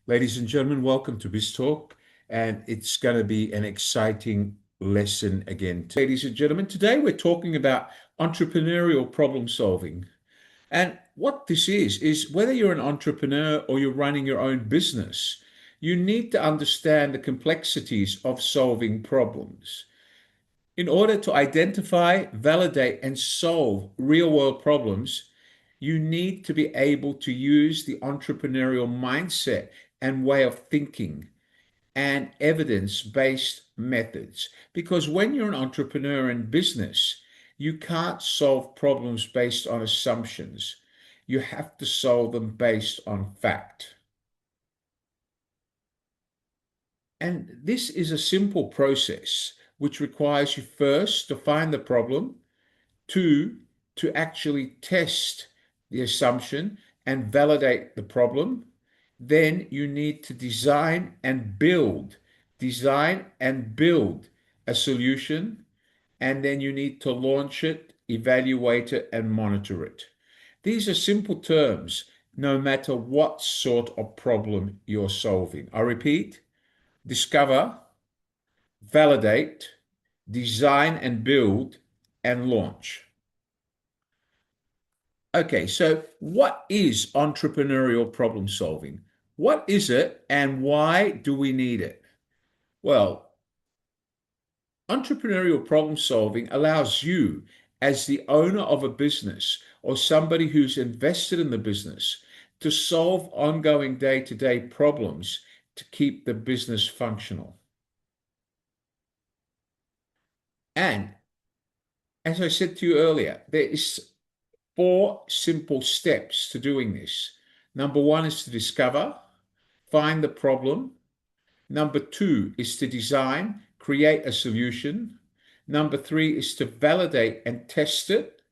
Ladies and gentlemen, welcome to Biz Talk, and it's going to be an exciting lesson again. Ladies and gentlemen, today we're talking about entrepreneurial problem solving. And what this is whether you're an entrepreneur or you're running your own business, you need to understand the complexities of solving problems. In order to identify, validate, and solve real world problems, you need to be able to use the entrepreneurial mindset and way of thinking and evidence-based methods. Because when you're an entrepreneur in business, you can't solve problems based on assumptions. You have to solve them based on fact. And this is a simple process which requires you first to find the problem. Two, to actually test the assumption and validate the problem. Then you need to design and build a solution. And then you need to launch it, evaluate it, and monitor it. These are simple terms, no matter what sort of problem you're solving. I repeat, discover, validate, design and build, and launch. Okay, so what is entrepreneurial problem solving? What is it and why do we need it? Well, entrepreneurial problem solving allows you, as the owner of a business or somebody who's invested in the business, to solve ongoing day-to-day problems to keep the business functional. And as I said to you earlier, there is four simple steps to doing this. Number one is to discover, find the problem. Number two is to design, create a solution. Number three is to validate and test it.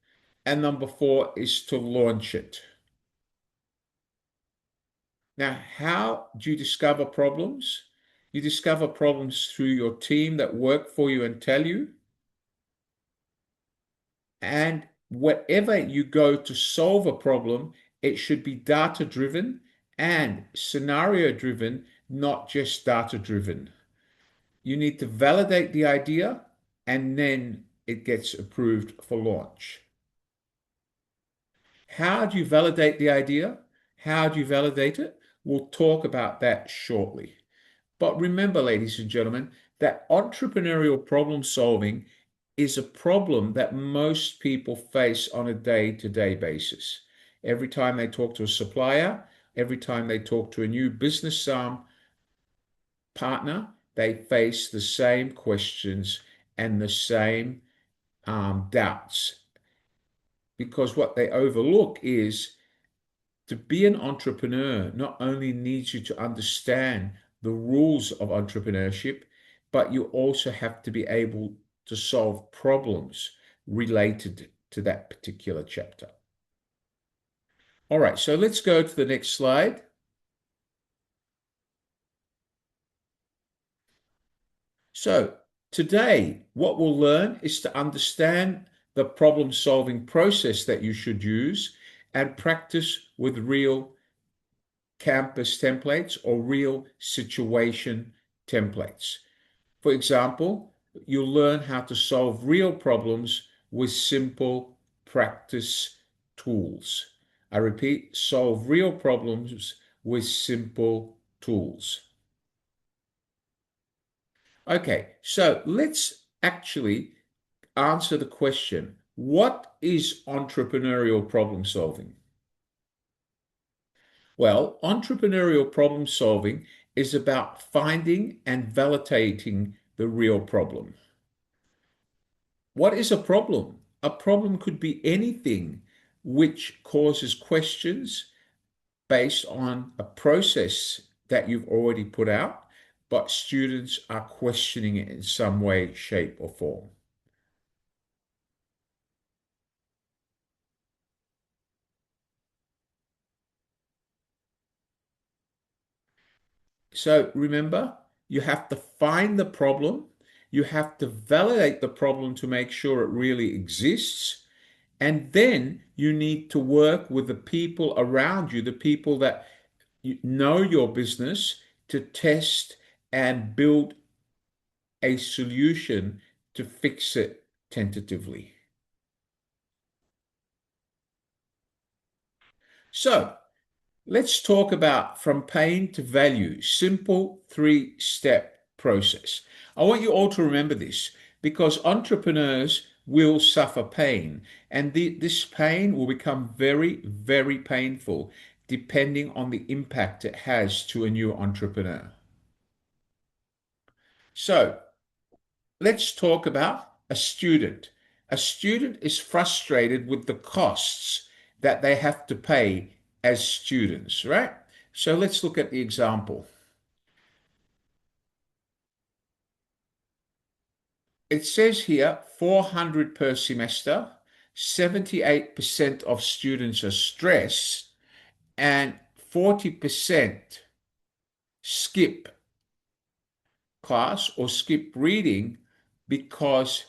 And number four is to launch it. Now, how do you discover problems? You discover problems through your team that work for you and tell you. And wherever you go to solve a problem, it should be data driven and scenario driven, not just data driven. You need to validate the idea and then it gets approved for launch. How do you validate the idea? How do you validate it? We'll talk about that shortly. But remember, ladies and gentlemen, that entrepreneurial problem solving is a problem that most people face on a day-to-day basis. Every time they talk to a supplier, every time they talk to a new business partner, they face the same questions and the same doubts. Because what they overlook is to be an entrepreneur not only needs you to understand the rules of entrepreneurship, but you also have to be able to solve problems related to that particular chapter. All right, so let's go to the next slide. So today, what we'll learn is to understand the problem-solving process that you should use and practice with real campus templates or real situation templates. For example, you'll learn how to solve real problems with simple practice tools. I repeat, solve real problems with simple tools. Okay, so let's actually answer the question, what is entrepreneurial problem solving? Well, entrepreneurial problem solving is about finding and validating the real problem. What is a problem? A problem could be anything which causes questions based on a process that you've already put out, but students are questioning it in some way, shape, or form. So remember, you have to find the problem, you have to validate the problem to make sure it really exists, and then you need to work with the people around you, the people that know your business to test and build a solution to fix it tentatively. So let's talk about from pain to value, simple three-step process. I want you all to remember this because entrepreneurs will suffer pain, and this pain will become very, very painful depending on the impact it has to a new entrepreneur. So let's talk about a student. A student is frustrated with the costs that they have to pay as students, right? So let's look at the example. It says here 400 per semester, 78% of students are stressed, and 40% skip class or skip reading because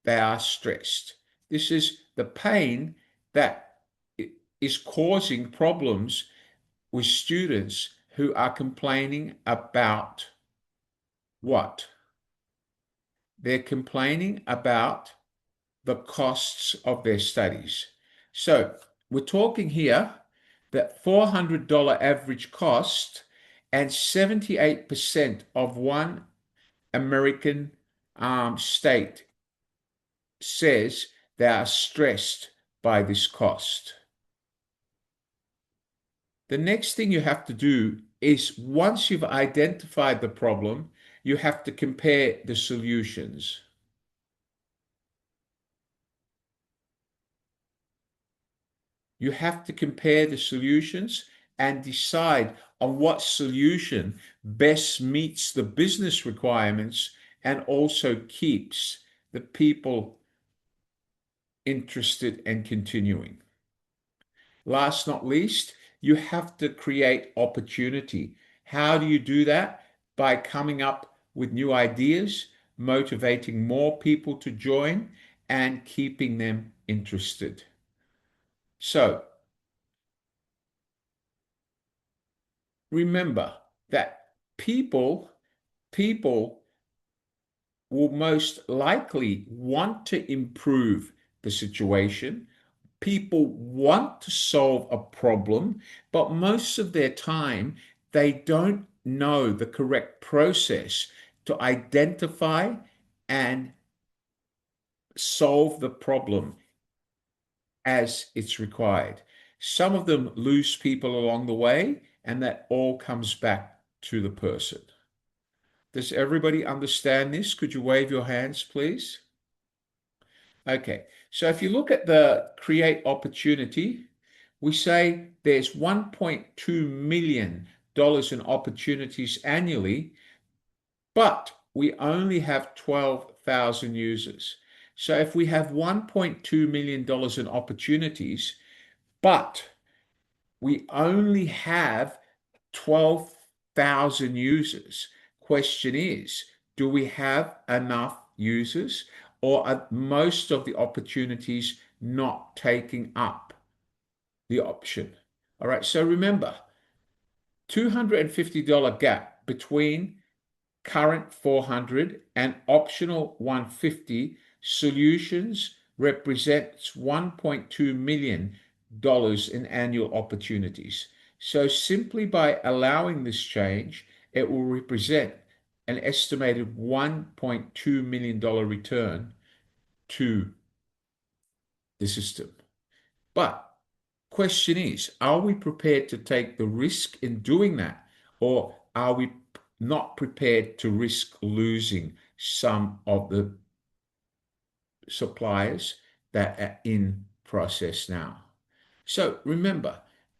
they are stressed. This is the pain that is causing problems with students who are complaining about what? They're complaining about the costs of their studies. So we're talking here that $400 average cost and 78% of one American state says they are stressed by this cost. The next thing you have to do is once you've identified the problem, you have to compare the solutions. You have to compare the solutions and decide on what solution best meets the business requirements and also keeps the people interested and continuing. Last not least, you have to create opportunity. How do you do that? By coming up with new ideas, motivating more people to join, and keeping them interested. So remember that people will most likely want to improve the situation. People want to solve a problem, but most of their time they don't know the correct process to identify and solve the problem as it's required. Some of them lose people along the way, and that all comes back to the person. Does everybody understand this? Could you wave your hands, please? Okay, so if you look at the create opportunity, we say there's $1.2 million in opportunities annually, but we only have 12,000 users. So if we have $1.2 million in opportunities, but we only have 12,000 users. Question is, do we have enough users or are most of the opportunities not taking up the option? All right, so remember, $250 gap between current 400 and optional 150 solutions represents $1.2 million in annual opportunities. So simply by allowing this change, it will represent an estimated $1.2 million return to the system. But question is, are we prepared to take the risk in doing that? Or are we not prepared to risk losing some of the suppliers that are in process now? So remember,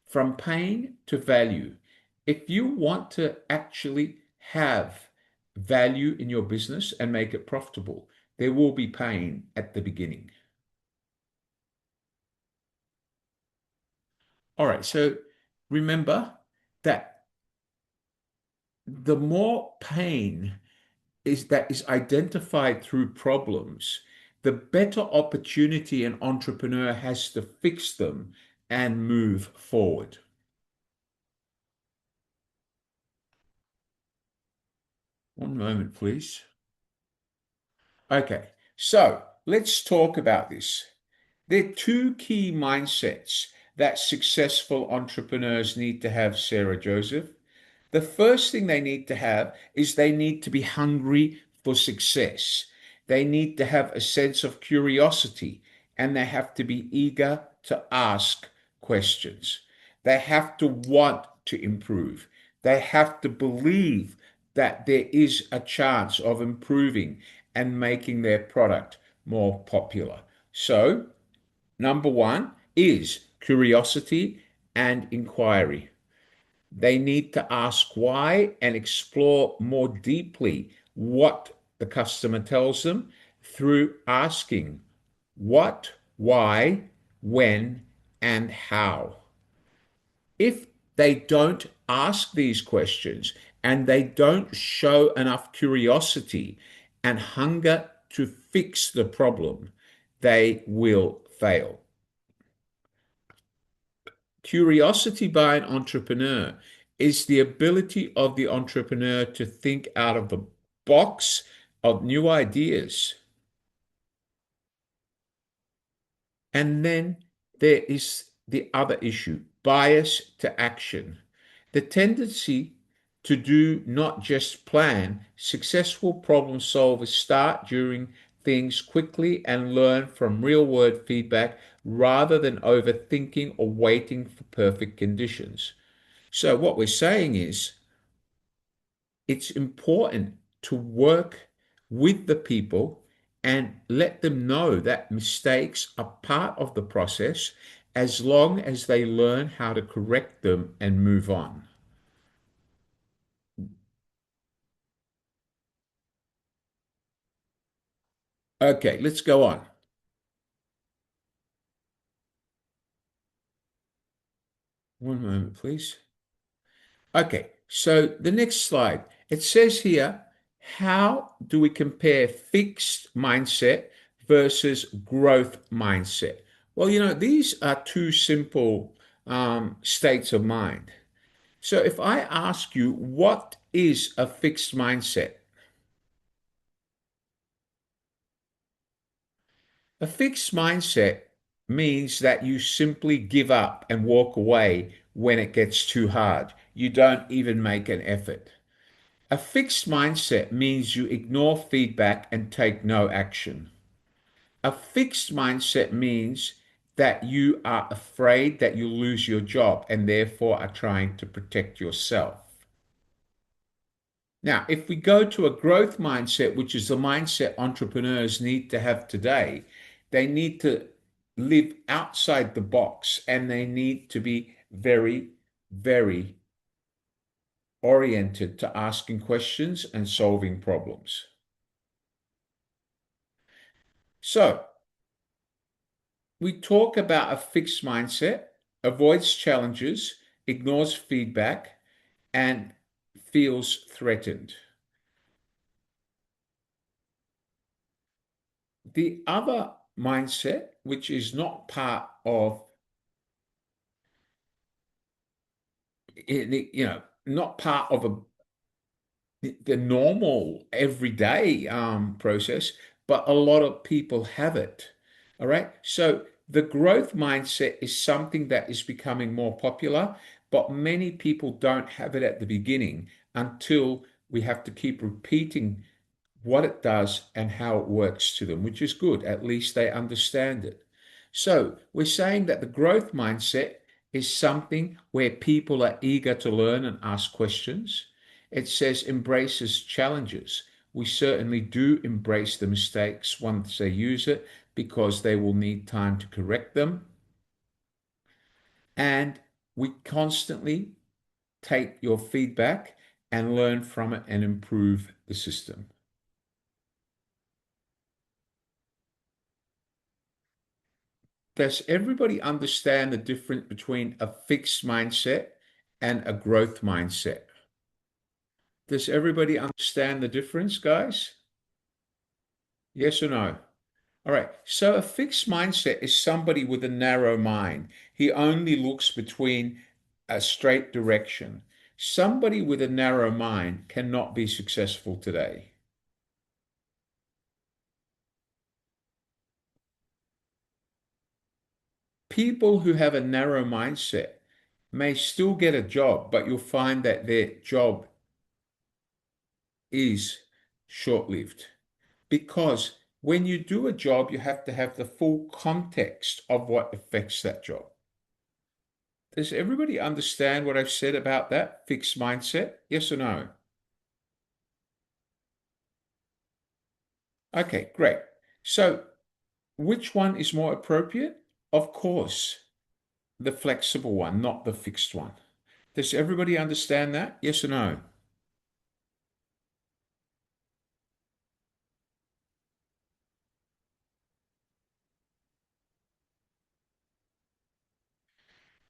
from pain to value, if you want to actually have value in your business and make it profitable, there will be pain at the beginning. All right, so remember that the more pain is identified through problems, the better opportunity an entrepreneur has to fix them and move forward. One moment, please. Okay, so let's talk about this. There are two key mindsets that successful entrepreneurs need to have, Sarah Joseph. The first thing they need to have is they need to be hungry for success. They need to have a sense of curiosity and they have to be eager to ask questions. They have to want to improve. They have to believe that there is a chance of improving and making their product more popular. So, number one is curiosity and inquiry. They need to ask why and explore more deeply what the customer tells them through asking what, why, when, and how. If they don't ask these questions and they don't show enough curiosity and hunger to fix the problem, they will fail. Curiosity by an entrepreneur is the ability of the entrepreneur to think out of the box of new ideas. And then there is the other issue, bias to action. The tendency to do not just plan. Successful problem solvers start doing things quickly and learn from real world feedback rather than overthinking or waiting for perfect conditions. So, what we're saying is it's important to work with the people and let them know that mistakes are part of the process as long as they learn how to correct them and move on. Okay, let's go on. One moment, please. Okay, so the next slide. It says here, how do we compare fixed mindset versus growth mindset? Well, these are two simple states of mind. So if I ask you, what is a fixed mindset? A fixed mindset means that you simply give up and walk away when it gets too hard. You don't even make an effort. A fixed mindset means you ignore feedback and take no action. A fixed mindset means that you are afraid that you'll lose your job and therefore are trying to protect yourself. Now, if we go to a growth mindset, which is the mindset entrepreneurs need to have today, they need to live outside the box and they need to be very, very oriented to asking questions and solving problems. So, we talk about a fixed mindset, avoids challenges, ignores feedback, and feels threatened. The other mindset, which is not part of, not part of the normal everyday process, but a lot of people have it. All right. So the growth mindset is something that is becoming more popular, but many people don't have it at the beginning until we have to keep repeating what it does and how it works to them, which is good. At least they understand it. So we're saying that the growth mindset is something where people are eager to learn and ask questions. It says embraces challenges. We certainly do embrace the mistakes once they use it because they will need time to correct them. And we constantly take your feedback and learn from it and improve the system. Does everybody understand the difference between a fixed mindset and a growth mindset? Does everybody understand the difference, guys? Yes or no? All right. So a fixed mindset is somebody with a narrow mind. He only looks between a straight direction. Somebody with a narrow mind cannot be successful today. People who have a narrow mindset may still get a job, but you'll find that their job is short-lived. Because when you do a job, you have to have the full context of what affects that job. Does everybody understand what I've said about that fixed mindset? Yes or no? Okay, great. So, which one is more appropriate? Of course, the flexible one, not the fixed one. Does everybody understand that? Yes or no?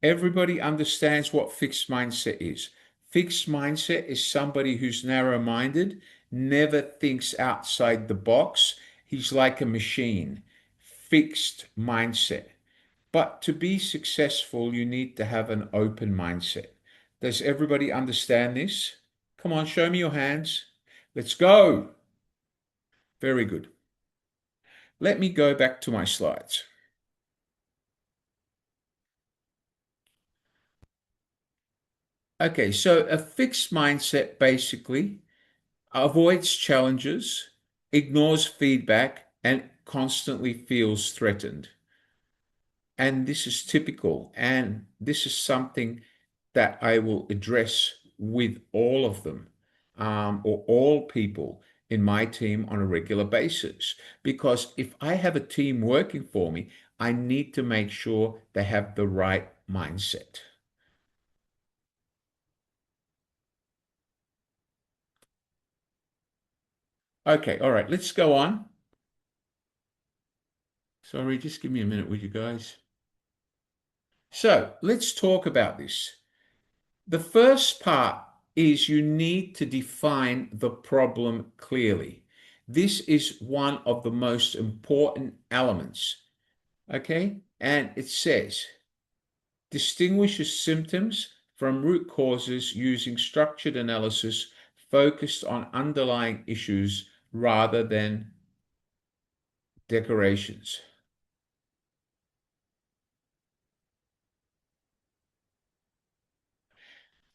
Everybody understands what fixed mindset is. Fixed mindset is somebody who's narrow-minded, never thinks outside the box. He's like a machine. Fixed mindset. But to be successful, you need to have an open mindset. Does everybody understand this? Come on, show me your hands. Let's go. Very good. Let me go back to my slides. Okay, so a fixed mindset basically avoids challenges, ignores feedback, and constantly feels threatened. And this is typical, and this is something that I will address with all of them, or all people in my team on a regular basis. Because if I have a team working for me, I need to make sure they have the right mindset. Okay, all right, let's go on. Sorry, just give me a minute, would you guys? So let's talk about this. The first part is you need to define the problem clearly. This is one of the most important elements. Okay? And it says, distinguishes symptoms from root causes using structured analysis focused on underlying issues rather than decorations.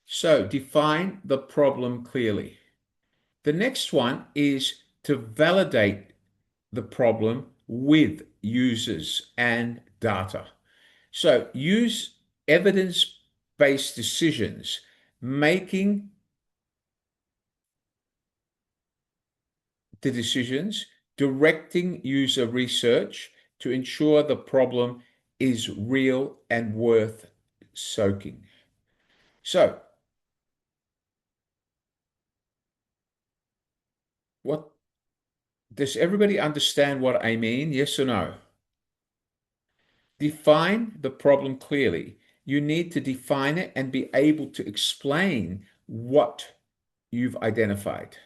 So define the problem clearly. The next one is to validate the problem with users and data. So use evidence-based decisions, making the decisions, directing user research to ensure the problem is real and worth soaking. So what does everybody understand what I mean? Yes or no? Define the problem clearly. You need to define it and be able to explain what you've identified.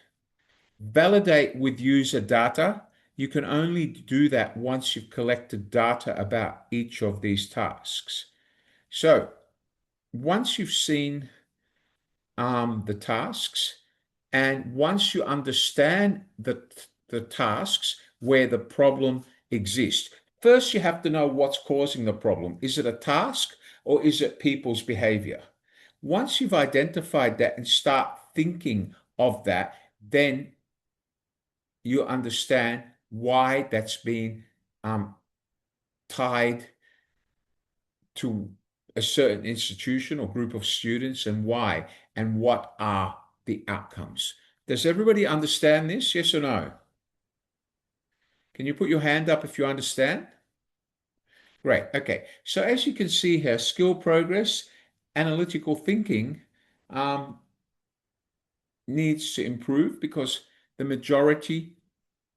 Validate with user data. You can only do that once you've collected data about each of these tasks. So once you've seen the tasks, and once you understand the tasks where the problem exists, first you have to know what's causing the problem. Is it a task or is it people's behavior? Once you've identified that and start thinking of that, then you understand why that's being tied to a certain institution or group of students and why, and what are the outcomes. Does everybody understand this? Yes or no? Can you put your hand up if you understand? Great. Okay. So as you can see here, skill progress, analytical thinking needs to improve because the majority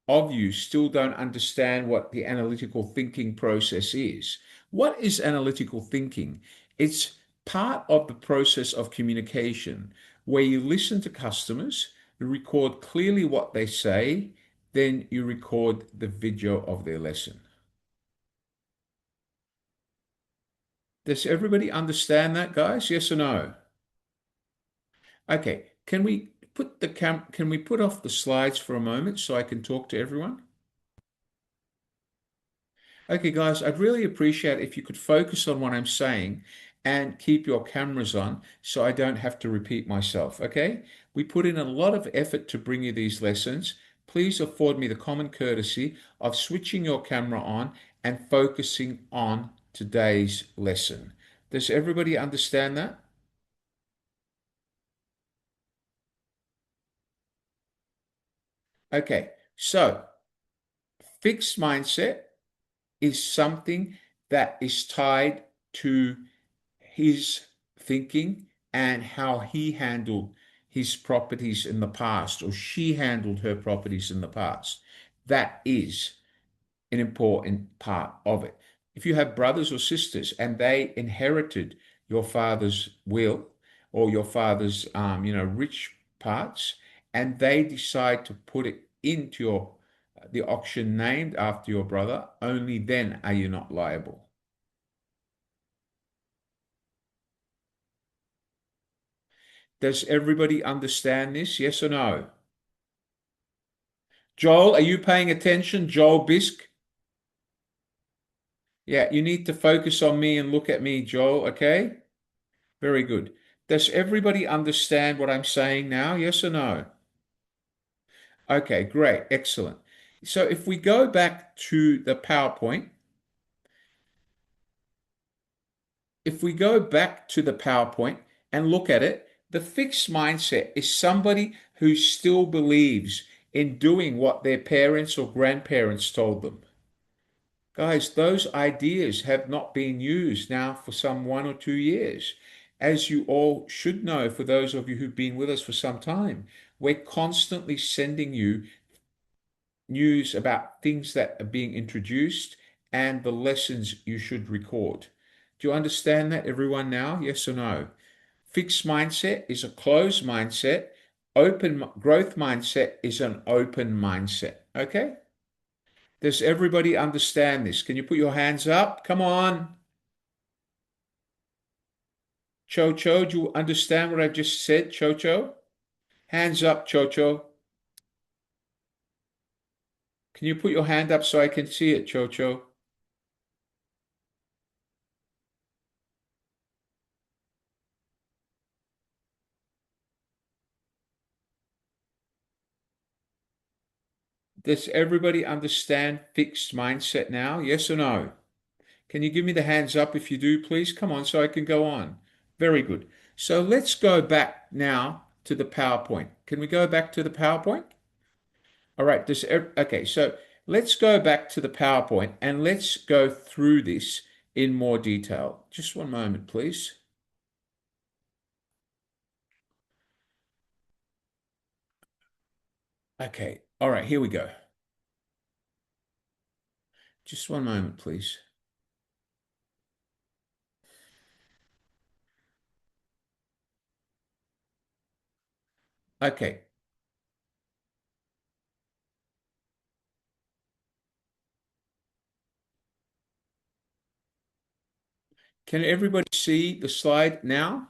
of you still don't understand what the analytical thinking process is. What is analytical thinking? It's part of the process of communication where you listen to customers, you record clearly what they say, then you record the video of their lesson. Does everybody understand that, guys? Yes or no? Okay, can we put off the slides for a moment so I can talk to everyone? Okay, guys, I'd really appreciate if you could focus on what I'm saying and keep your cameras on so I don't have to repeat myself, okay? We put in a lot of effort to bring you these lessons. Please afford me the common courtesy of switching your camera on and focusing on today's lesson. Does everybody understand that? Okay, so fixed mindset is something that is tied to his thinking and how he handled his properties in the past, or she handled her properties in the past. That is an important part of it. If you have brothers or sisters and they inherited your father's will or your father's, rich parts, and they decide to put it into the auction named after your brother, only then are you not liable. Does everybody understand this? Yes or no? Joel, are you paying attention? Joel Bisk? Yeah, you need to focus on me and look at me, Joel, okay? Very good. Does everybody understand what I'm saying now? Yes or no? Okay, great. Excellent. So if we go back to the PowerPoint, if we go back to the PowerPoint and look at it, the fixed mindset is somebody who still believes in doing what their parents or grandparents told them. Guys, those ideas have not been used now for some 1 or 2 years. As you all should know, for those of you who've been with us for some time, we're constantly sending you news about things that are being introduced and the lessons you should record. Do you understand that, everyone, now? Yes or no? Fixed mindset is a closed mindset. Open growth mindset is an open mindset. Okay? Does everybody understand this? Can you put your hands up? Come on. Cho Cho, do you understand what I just said, Cho Cho? Hands up, Cho Cho. Can you put your hand up so I can see it, Cho Cho? Does everybody understand fixed mindset now? Yes or no? Can you give me the hands up if you do, please? Come on, so I can go on. Very good. So let's go back now to the PowerPoint. Can we go back to the PowerPoint? All right. Okay, so let's go back to the PowerPoint and let's go through this in more detail. Just one moment, please. Okay. All right, here we go. Just one moment, please. Okay. Can everybody see the slide now?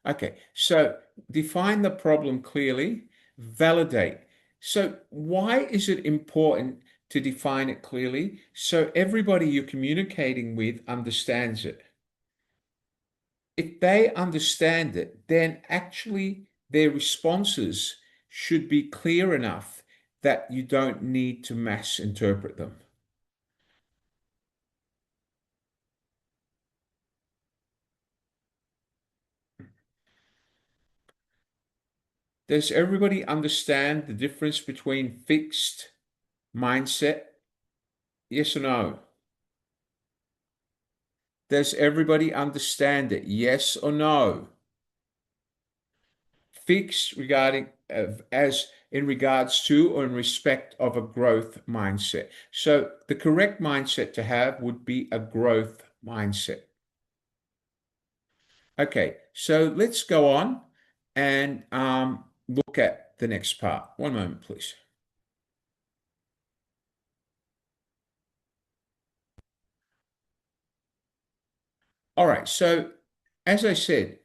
Okay. So define the problem clearly, validate. So why is it important to define it clearly so everybody you're communicating with understands it? If they understand it, then actually their responses should be clear enough that you don't need to mass interpret them. Does everybody understand the difference between fixed mindset? Yes or no? Does everybody understand it? Yes or no? Fixed regarding as in regards to or in respect of a growth mindset. So the correct mindset to have would be a growth mindset. Okay, so let's go on and look at the next part. One moment, please. All right, so as I said,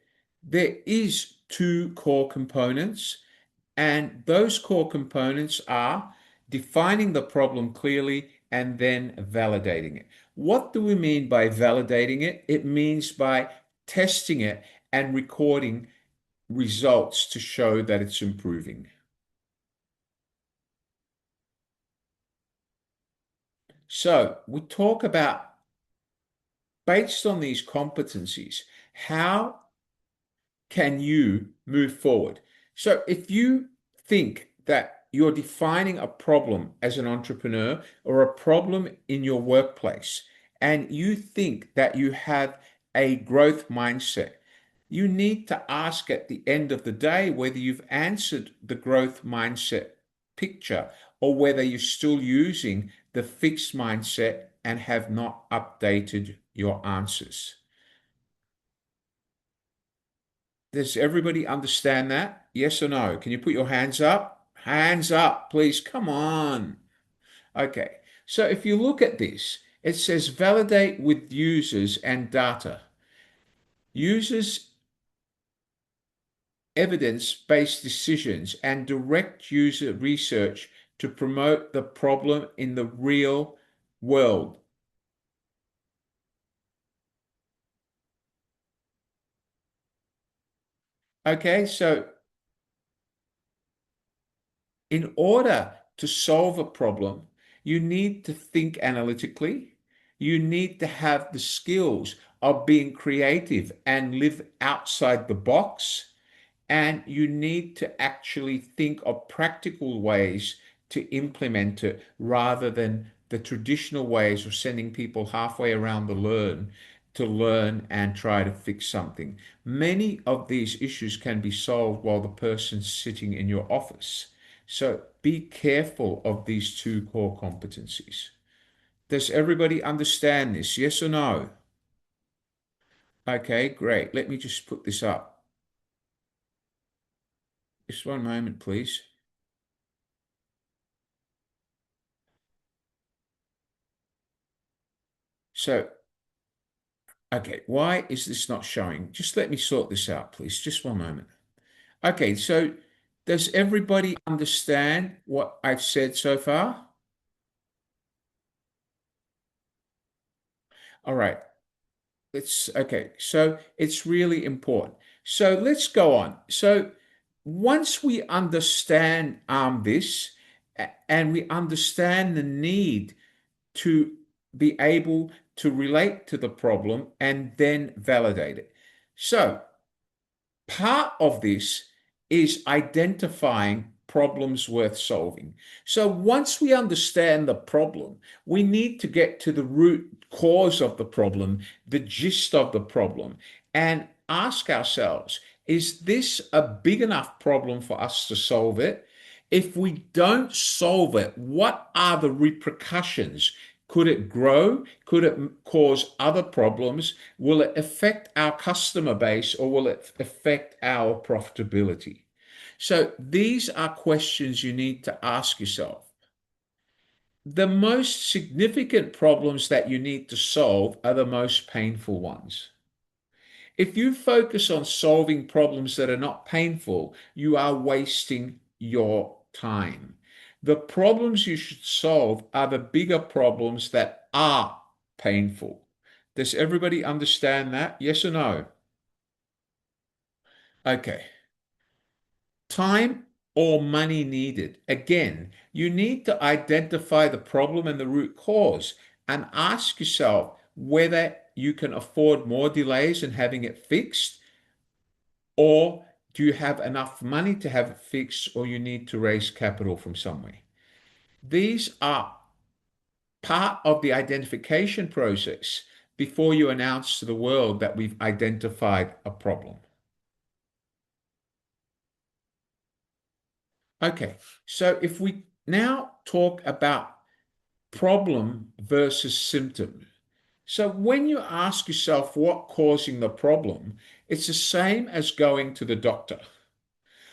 There is two core components, and those core components are defining the problem clearly and then validating it. What do we mean by validating it? It means by testing it and recording results to show that it's improving. So we talk about, based on these competencies, how can you move forward? So if you think that you're defining a problem as an entrepreneur or a problem in your workplace, and you think that you have a growth mindset, you need to ask at the end of the day whether you've answered the growth mindset picture or whether you're still using the fixed mindset and have not updated your answers. Does everybody understand that? Yes or no? Can you put your hands up? Hands up, please. Come on. Okay. So if you look at this, it says validate with users and data. Users evidence-based decisions and direct user research to promote the problem in the real world. Okay, so in order to solve a problem, you need to think analytically. You need to have the skills of being creative and live outside the box. And you need to actually think of practical ways to implement it rather than the traditional ways of sending people halfway around the learn to learn and try to fix something. Many of these issues can be solved while the person's sitting in your office. So be careful of these two core competencies. Does everybody understand this? Yes or no? Okay, great. Let me just put this up. Just one moment, please. So, okay, why is this not showing? Just let me sort this out, please. Just one moment. Okay, so does everybody understand what I've said so far? All right. Okay, so it's really important. So let's go on. So once we understand this and we understand the need to be able to relate to the problem and then validate it. So part of this is identifying problems worth solving. So once we understand the problem, we need to get to the root cause of the problem, the gist of the problem, and ask ourselves, is this a big enough problem for us to solve it? If we don't solve it, what are the repercussions? Could it grow? Could it cause other problems? Will it affect our customer base or will it affect our profitability? So these are questions you need to ask yourself. The most significant problems that you need to solve are the most painful ones. If you focus on solving problems that are not painful, you are wasting your time. The problems you should solve are the bigger problems that are painful. Does everybody understand that? Yes or no? Okay. Time or money needed. Again, you need to identify the problem and the root cause and ask yourself whether you can afford more delays in having it fixed, or do you have enough money to have it fixed, or you need to raise capital from somewhere? These are part of the identification process before you announce to the world that we've identified a problem. Okay, so if we now talk about problem versus symptom. So when you ask yourself what causing the problem, it's the same as going to the doctor.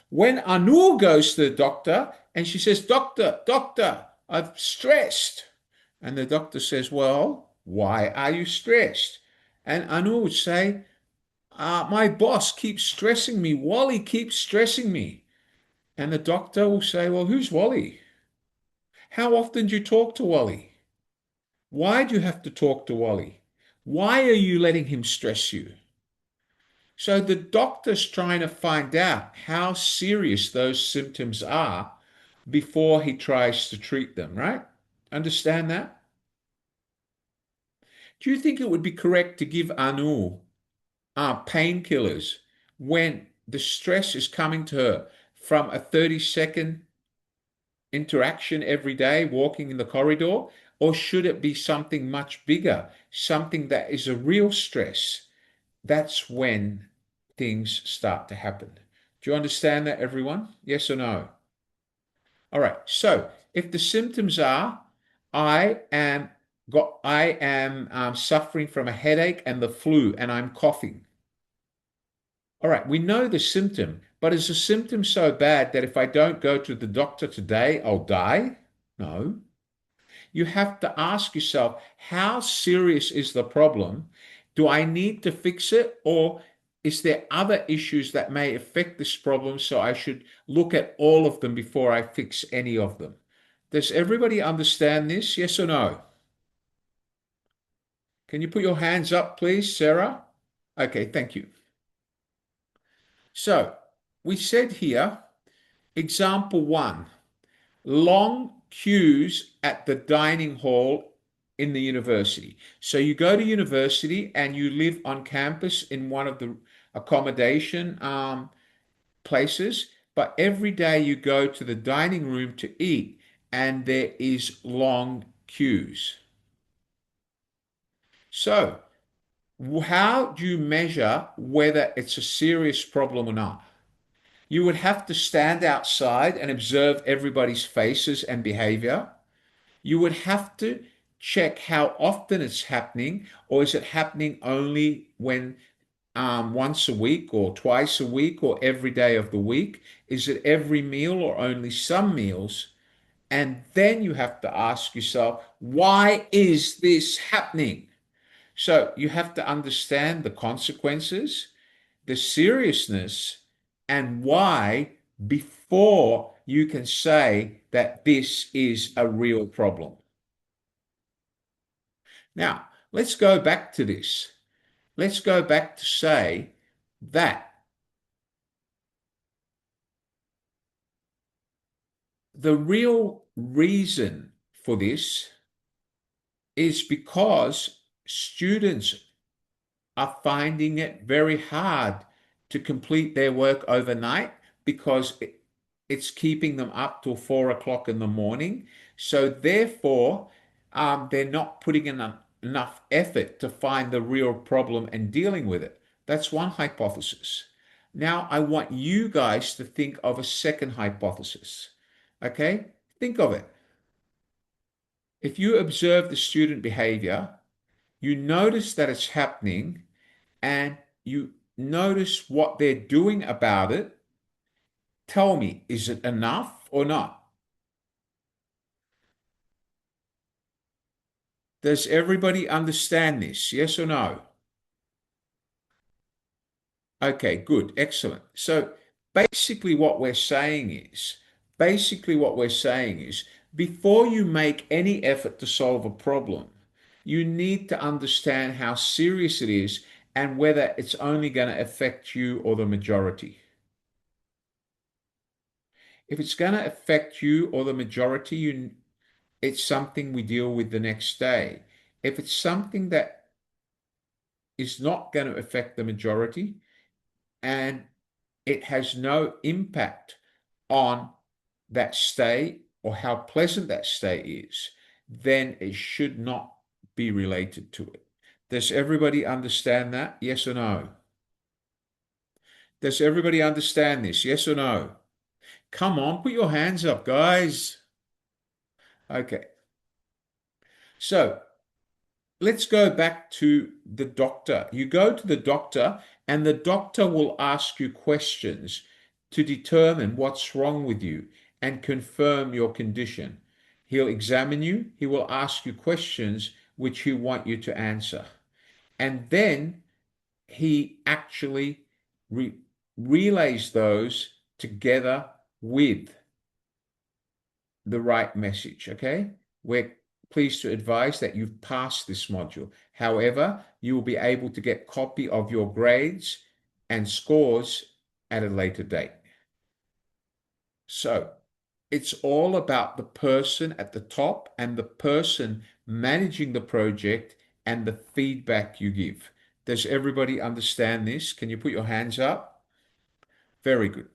When Anu goes to the doctor and she says, Doctor, doctor, I'm stressed. And the doctor says, well, why are you stressed? And Anu would say, My boss keeps stressing me. Wally keeps stressing me. And the doctor will say, well, who's Wally? How often do you talk to Wally? Why do you have to talk to Wally? Why are you letting him stress you? So the doctor's trying to find out how serious those symptoms are before he tries to treat them, right? Understand that? Do you think it would be correct to give Anu painkillers when the stress is coming to her from a 30-second interaction every day walking in the corridor? Or should it be something much bigger, something that is a real stress? That's when things start to happen. Do you understand that, everyone? Yes or no? All right. So if the symptoms are, I am suffering from a headache and the flu, and I'm coughing. All right, we know the symptom, but is the symptom so bad that if I don't go to the doctor today, I'll die? No. You have to ask yourself, how serious is the problem? Do I need to fix it, or is there other issues that may affect this problem, so I should look at all of them before I fix any of them? Does everybody understand this? Yes or no? Can you put your hands up, please, Sarah? Okay, thank you. So we said here, example one, long queues at the dining hall in the university. So you go to university and you live on campus in one of the accommodation places, but every day you go to the dining room to eat and there is long queues. So how do you measure whether it's a serious problem or not? You would have to stand outside and observe everybody's faces and behavior. You would have to check how often it's happening, or is it happening only when once a week or twice a week or every day of the week? Is it every meal or only some meals? And then you have to ask yourself, why is this happening? So you have to understand the consequences, the seriousness, and why before you can say that this is a real problem. Now, let's go back to this. Let's go back to say that the real reason for this is because students are finding it very hard to complete their work overnight because it's keeping them up till 4 o'clock in the morning. So therefore, they're not putting enough effort to find the real problem and dealing with it. That's one hypothesis. Now, I want you guys to think of a second hypothesis. Okay? Think of it. If you observe the student behavior, you notice that it's happening and you notice what they're doing about it. Tell me, is it enough or not? Does everybody understand this? Yes or no? Okay, good, excellent. So basically what we're saying is, before you make any effort to solve a problem, you need to understand how serious it is and whether it's only going to affect you or the majority. If it's going to affect you or the majority, it's something we deal with the next day. If it's something that is not going to affect the majority and it has no impact on that stay or how pleasant that stay is, then it should not be related to it. Does everybody understand that? Yes or no? Does everybody understand this? Yes or no? Come on, put your hands up, guys. Okay. So let's go back to the doctor. You go to the doctor, and the doctor will ask you questions to determine what's wrong with you and confirm your condition. He'll examine you, he will ask you questions which he want you to answer. And then he actually re relays those together with the right message. Okay. We're pleased to advise that you've passed this module. However, you will be able to get copy of your grades and scores at a later date. So it's all about the person at the top and the person managing the project and the feedback you give. Does everybody understand this? Can you put your hands up? Very good.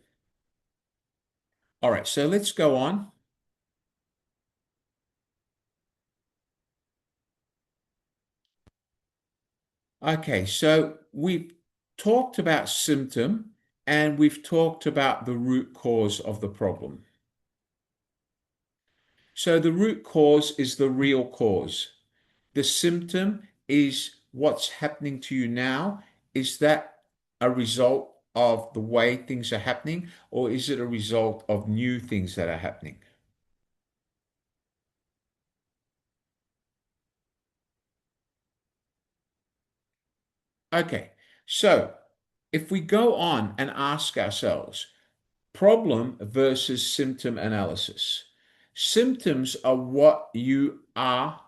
All right, so let's go on. Okay, so we've talked about symptom and we've talked about the root cause of the problem. So the root cause is the real cause. The symptom is what's happening to you now. Is that a result of the way things are happening, or is it a result of new things that are happening? Okay, so if we go on and ask ourselves, problem versus symptom analysis. Symptoms are what you are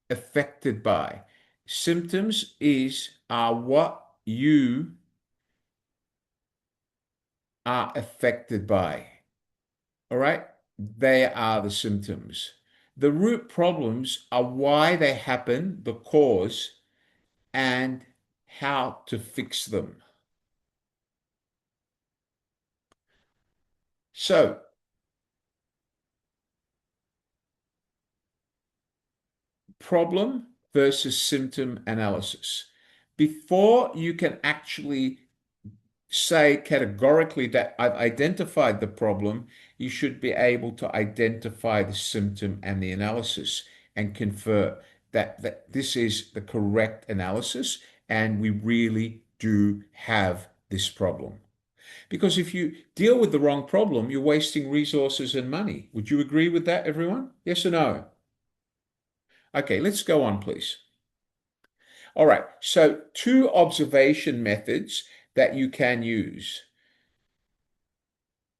affected by. Symptoms are what you are affected by. All right? They are the symptoms. The root problems are why they happen, the cause, and how to fix them. So, problem versus symptom analysis. Before you can actually say categorically that I've identified the problem, you should be able to identify the symptom and the analysis and confer that this is the correct analysis and we really do have this problem. Because if you deal with the wrong problem, you're wasting resources and money. Would you agree with that, everyone? Yes or no? Okay, let's go on, please. All right, so two observation methods that you can use.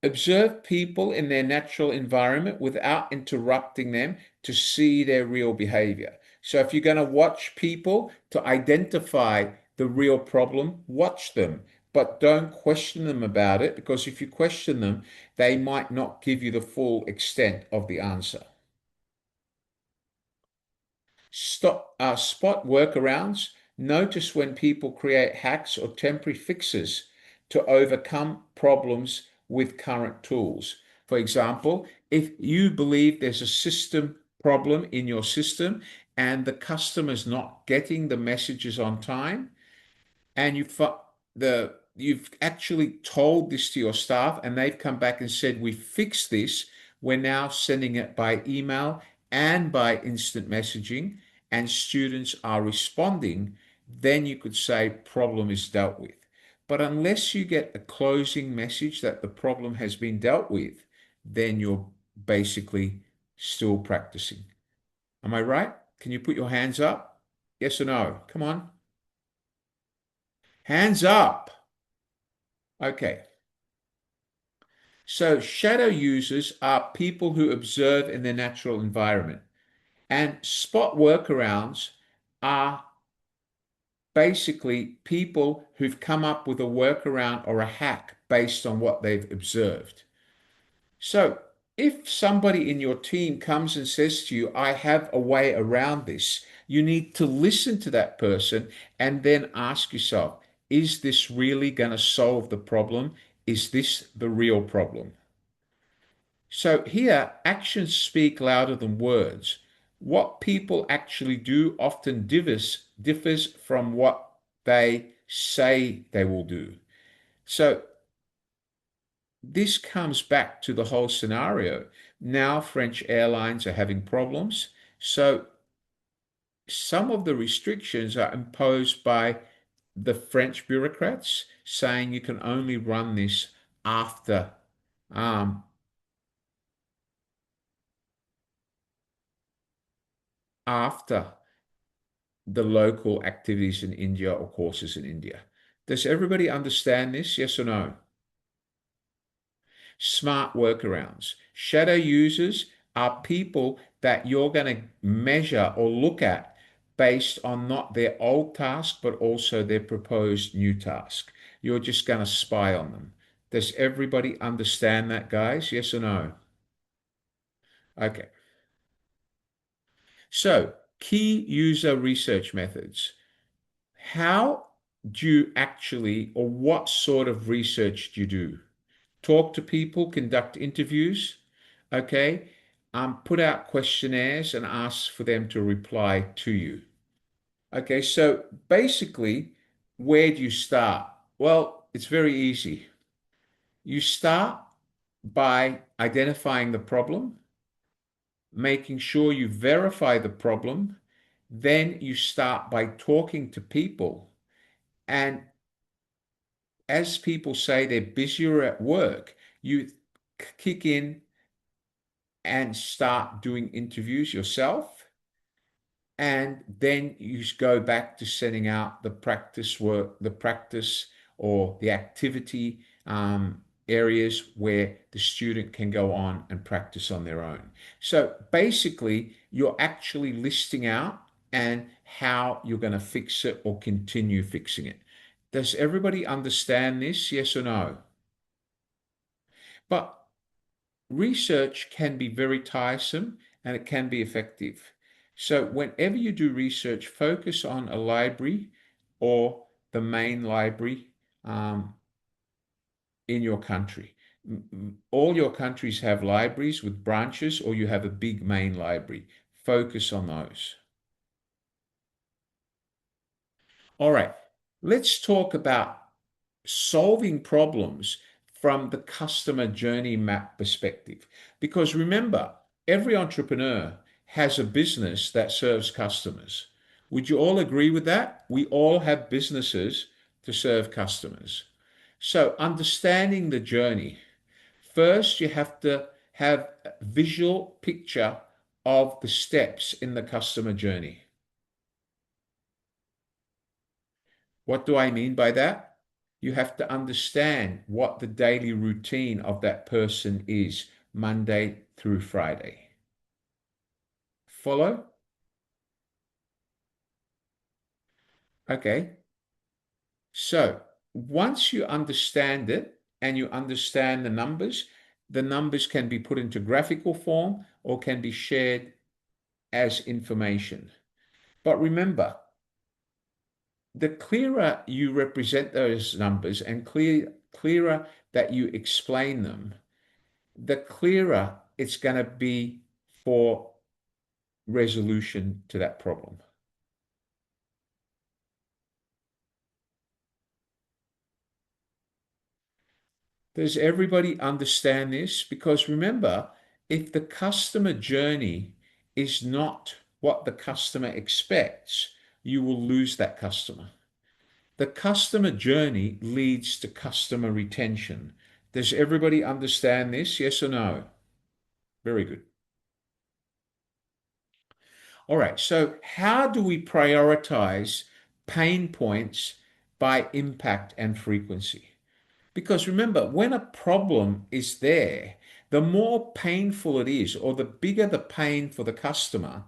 Observe people in their natural environment without interrupting them to see their real behavior. So if you're going to watch people to identify the real problem, watch them, but don't question them about it because if you question them, they might not give you the full extent of the answer. Spot workarounds. Notice when people create hacks or temporary fixes to overcome problems with current tools. For example, if you believe there's a system problem in your system and the customer's not getting the messages on time, and you've actually told this to your staff and they've come back and said we fixed this, we're now sending it by email and by instant messaging and students are responding, then you could say problem is dealt with. But unless you get a closing message that the problem has been dealt with, then you're basically still practicing. Am I right? Can you put your hands up? Yes or no? Come on. Hands up. Okay. So shadow users are people who observe in their natural environment. And spot workarounds are basically people who've come up with a workaround or a hack based on what they've observed. So if somebody in your team comes and says to you, I have a way around this, you need to listen to that person and then ask yourself, is this really going to solve the problem? Is this the real problem? So here, actions speak louder than words. What people actually do often differs from what they say they will do. So this comes back to the whole scenario. Now French airlines are having problems. So some of the restrictions are imposed by the French bureaucrats saying you can only run this after um, after the local activities in India or courses in India. Does everybody understand this? Yes or no? Smart workarounds. Shadow users are people that you're going to measure or look at based on not their old task, but also their proposed new task. You're just going to spy on them. Does everybody understand that, guys? Yes or no? Okay. So, key user research methods. How do you actually, or what sort of research do you do? Talk to people, conduct interviews, okay? Put out questionnaires and ask for them to reply to you. Okay, so basically, where do you start? Well, it's very easy. You start by identifying the problem, making sure you verify the problem. Then you start by talking to people. And as people say they're busier at work, you kick in and start doing interviews yourself. And then you go back to sending out the practice work, the practice or the activity areas where the student can go on and practice on their own. So basically, you're actually listing out and how you're going to fix it or continue fixing it. Does everybody understand this? Yes or no? But research can be very tiresome and it can be effective. So, whenever you do research, focus on a library or the main library um, in your country. All your countries have libraries with branches, or you have a big main library. Focus on those. All right, let's talk about solving problems from the customer journey map perspective. Because remember, every entrepreneur has a business that serves customers. Would you all agree with that? We all have businesses to serve customers. So, understanding the journey, first you have to have a visual picture of the steps in the customer journey. What do I mean by that? You have to understand what the daily routine of that person is, Monday through Friday. Follow? Okay. So once you understand it and you understand the numbers can be put into graphical form or can be shared as information. But remember, the clearer you represent those numbers and clearer that you explain them, the clearer it's going to be for resolution to that problem. Does everybody understand this? Because remember, if the customer journey is not what the customer expects, you will lose that customer. The customer journey leads to customer retention. Does everybody understand this? Yes or no? Very good. All right, so how do we prioritize pain points by impact and frequency? Because remember, when a problem is there, the more painful it is, or the bigger the pain for the customer,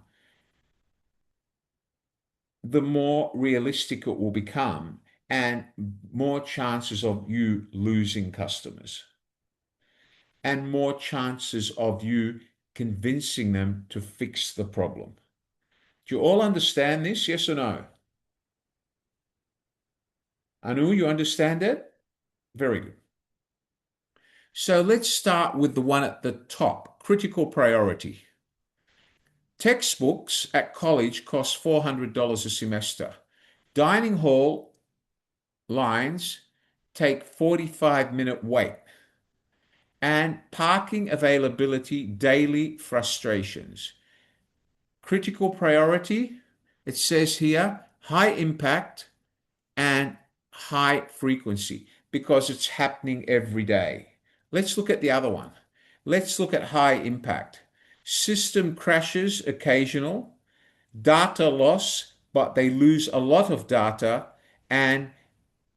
the more realistic it will become and more chances of you losing customers and more chances of you convincing them to fix the problem. Do you all understand this? Yes or no? Anu, you understand it? Very good. So let's start with the one at the top, critical priority. Textbooks at college cost $400 a semester. Dining hall lines take 45-minute wait. And parking availability, daily frustrations. Critical priority, it says here, high impact and high frequency because it's happening every day. Let's look at the other one. Let's look at high impact. System crashes occasional, data loss but they lose a lot of data and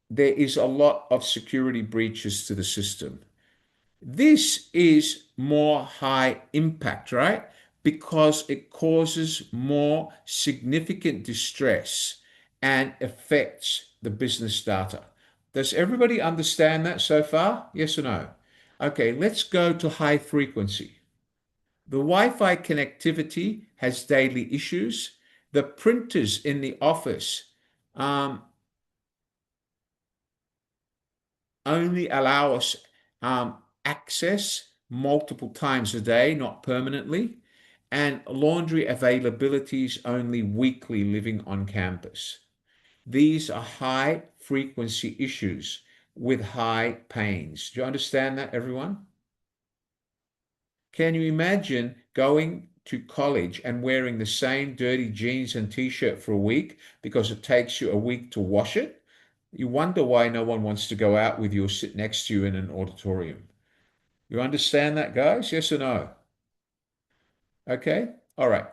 there is a lot of security breaches to the system. This is more high impact, right? Because it causes more significant distress and affects the business data. Does everybody understand that so far? Yes or no? Okay, let's go to high frequency. The Wi-Fi connectivity has daily issues. The printers in the office um, only allow us access multiple times a day, not permanently, and laundry availability is only weekly living on campus. These are high frequency issues with high pains. Do you understand that, everyone? Can you imagine going to college and wearing the same dirty jeans and t-shirt for a week because it takes you a week to wash it? You wonder why no one wants to go out with you or sit next to you in an auditorium. You understand that, guys? Yes or no? Okay. All right.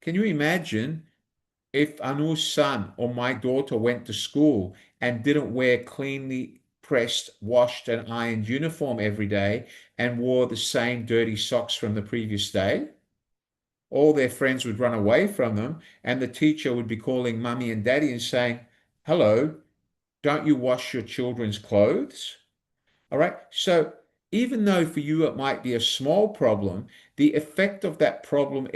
Can you imagine if Anu's son or my daughter went to school and didn't wear cleanly pressed, washed, and ironed uniform every day and wore the same dirty socks from the previous day? All their friends would run away from them, and the teacher would be calling mummy and daddy and saying, "Hello, don't you wash your children's clothes?" All right. So even though for you it might be a small problem, the effect of that problem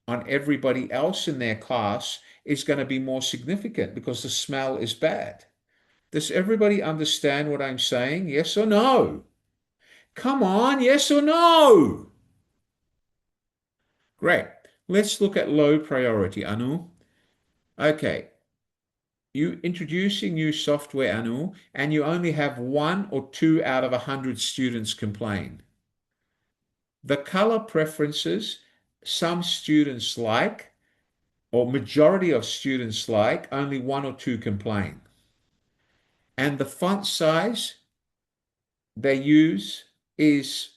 on everybody else in their class is going to be more significant because the smell is bad. Does everybody understand what I'm saying? Yes or no? Come on, yes or no? Great. Let's look at low priority, Anu. Okay. You introducing new software, Anu, and you only have one or two out of 100 students complain. The color preferences some students like, or majority of students like, only one or two complain. And the font size they use is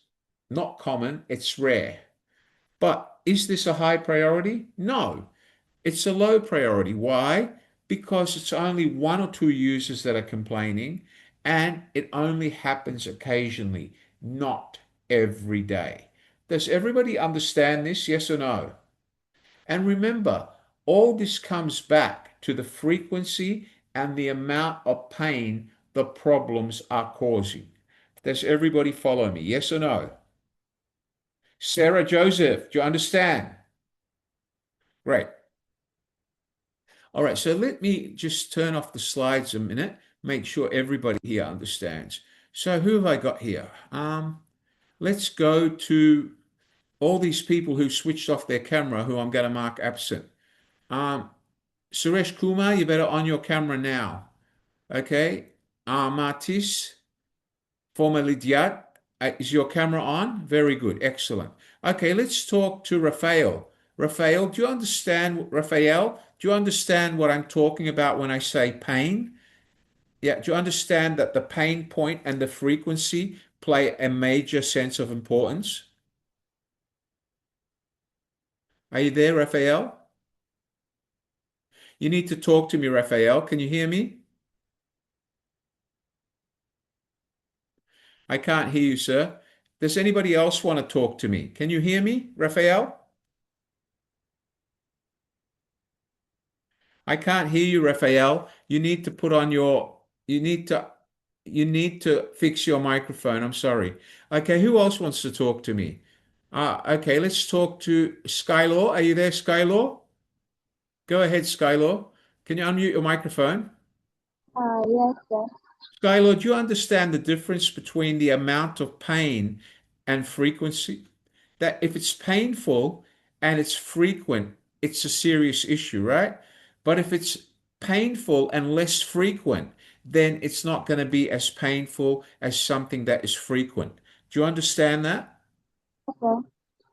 not common, it's rare. But is this a high priority? No, it's a low priority. Why? Because it's only one or two users that are complaining, and it only happens occasionally, not every day. Does everybody understand this? Yes or no? And remember, all this comes back to the frequency and the amount of pain the problems are causing. Does everybody follow me? Yes or no? Sarah Joseph, do you understand? Great. All right, so let me just turn off the slides a minute, make sure everybody here understands. So who have I got here? Let's go to all these people who switched off their camera who I'm going to mark absent. Um, Suresh Kumar, you better on your camera now. Okay. Matis, former Lydiat, is your camera on? Very good. Excellent. Okay, let's talk to Raphael. Raphael, do you understand what I'm talking about when I say pain? Yeah, do you understand that the pain point and the frequency play a major sense of importance? Are you there, Raphael? You need to talk to me, Raphael. Can you hear me? I can't hear you, sir. Does anybody else want to talk to me? Can you hear me, Raphael? I can't hear you, Raphael. You need to put on your, you need to, you need to fix your microphone. I'm sorry. Okay, who else wants to talk to me? Okay, let's talk to Skylaw. Are you there, Skylaw? Go ahead, Skylaw. Can you unmute your microphone? Yes, sir. Skylar, do you understand the difference between the amount of pain and frequency? That if it's painful and it's frequent, it's a serious issue, right? But if it's painful and less frequent, then it's not going to be as painful as something that is frequent. Do you understand that? Yes, sir.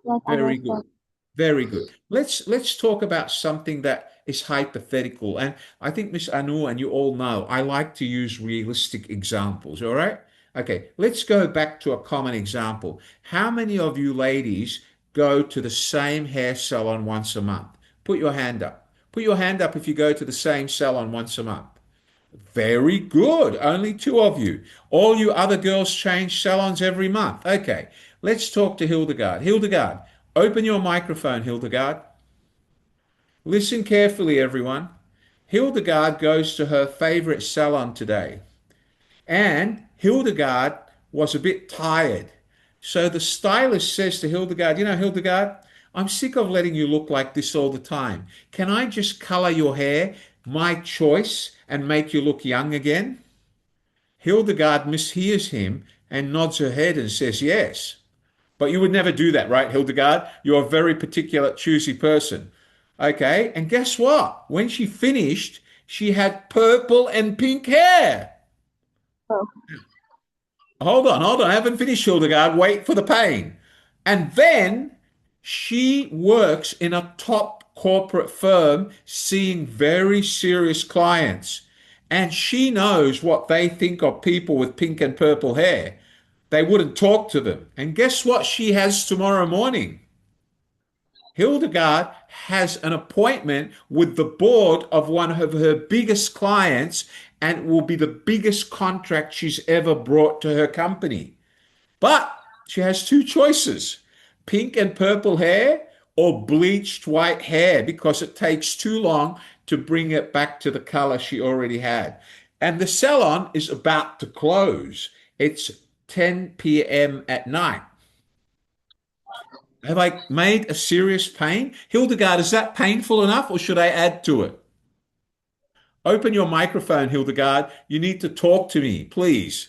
Yes, Very good. understand. Very good. Let's talk about something that is hypothetical. And I think Miss Anu and you all know I like to use realistic examples, all right? Okay, let's go back to a common example. How many of you ladies go to the same hair salon once a month? Put your hand up. Put your hand up if you go to the same salon once a month. Very good. Only two of you. All you other girls change salons every month. Okay, let's talk to Hildegard. Hildegard, open your microphone, Hildegard. Listen carefully, everyone. Hildegard goes to her favorite salon today, and Hildegard was a bit tired. So the stylist says to Hildegard, you know, Hildegard, I'm sick of letting you look like this all the time. Can I just color your hair, my choice, and make you look young again? Hildegard mishears him and nods her head and says yes. But you would never do that, right, Hildegard? You're a very particular, choosy person. Okay, and guess what? When she finished, she had purple and pink hair. Oh, Hold on. I haven't finished, Hildegard. Wait for the pain. And then she works in a top corporate firm seeing very serious clients. And she knows what they think of people with pink and purple hair. They wouldn't talk to them. And guess what she has tomorrow morning? Hildegard has an appointment with the board of one of her biggest clients, and it will be the biggest contract she's ever brought to her company. But she has two choices: pink and purple hair or bleached white hair, because it takes too long to bring it back to the color she already had. And the salon is about to close. It's 10 p.m. at night. Have I made a serious pain? Hildegard, is that painful enough or should I add to it? Open your microphone, Hildegard. You need to talk to me, please.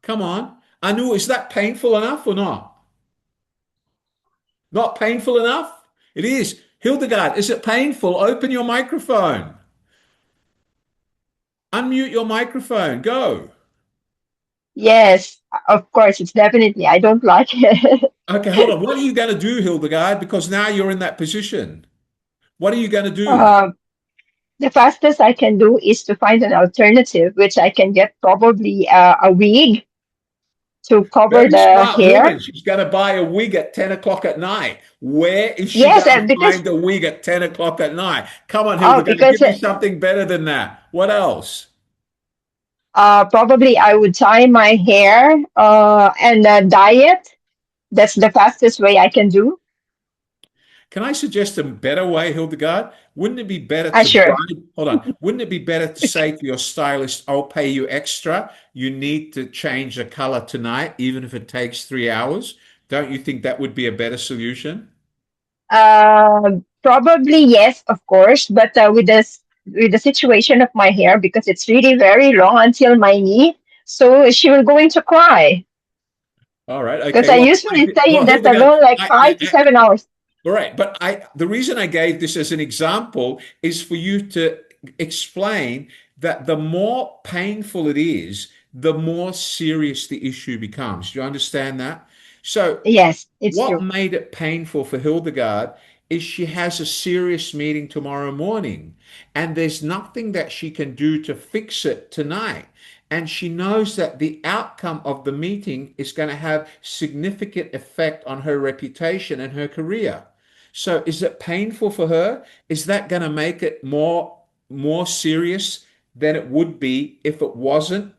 Come on. Anu, is that painful enough or not? Not painful enough? It is. Hildegard, is it painful? Open your microphone. Unmute your microphone. Go. Yes, of course, it's definitely. I don't like it. Okay, hold on. What are you going to do, Hildegard? Because now you're in that position. What are you going to do? Uh, the fastest I can do is to find an alternative, which I can get probably a wig to cover Very the smart woman. hair. She's going to buy a wig at 10 o'clock at night. Where is she Yes, going to because find a wig at 10 o'clock at night? Come on, Hildegard, give because me something better than that. What else? probably I would tie my hair and dye it. That's the fastest way I can do. Can I suggest a better way, Hildegard? Wouldn't it be better to Sure. bribe? Hold on. Wouldn't it be better to say to your stylist, I'll pay you extra. You need to change the color tonight, even if it takes 3 hours? Don't you think that would be a better solution? Probably yes, of course, but with the situation of my hair, because it's really very long until my knee, so she will going to cry All right. because Okay. I Well, usually stay in well, that Hildegard, salon like I, I, 5 to 7 hours. all right, but the reason I gave this as an example is for you to explain that the more painful it is, the more serious the issue becomes. Do you understand that? So Yes, it's what true. made it painful for Hildegard is she has a serious meeting tomorrow morning, and there's nothing that she can do to fix it tonight. And she knows that the outcome of the meeting is going to have significant effect on her reputation and her career. So is it painful for her? Is that going to make it more serious than it would be if it wasn't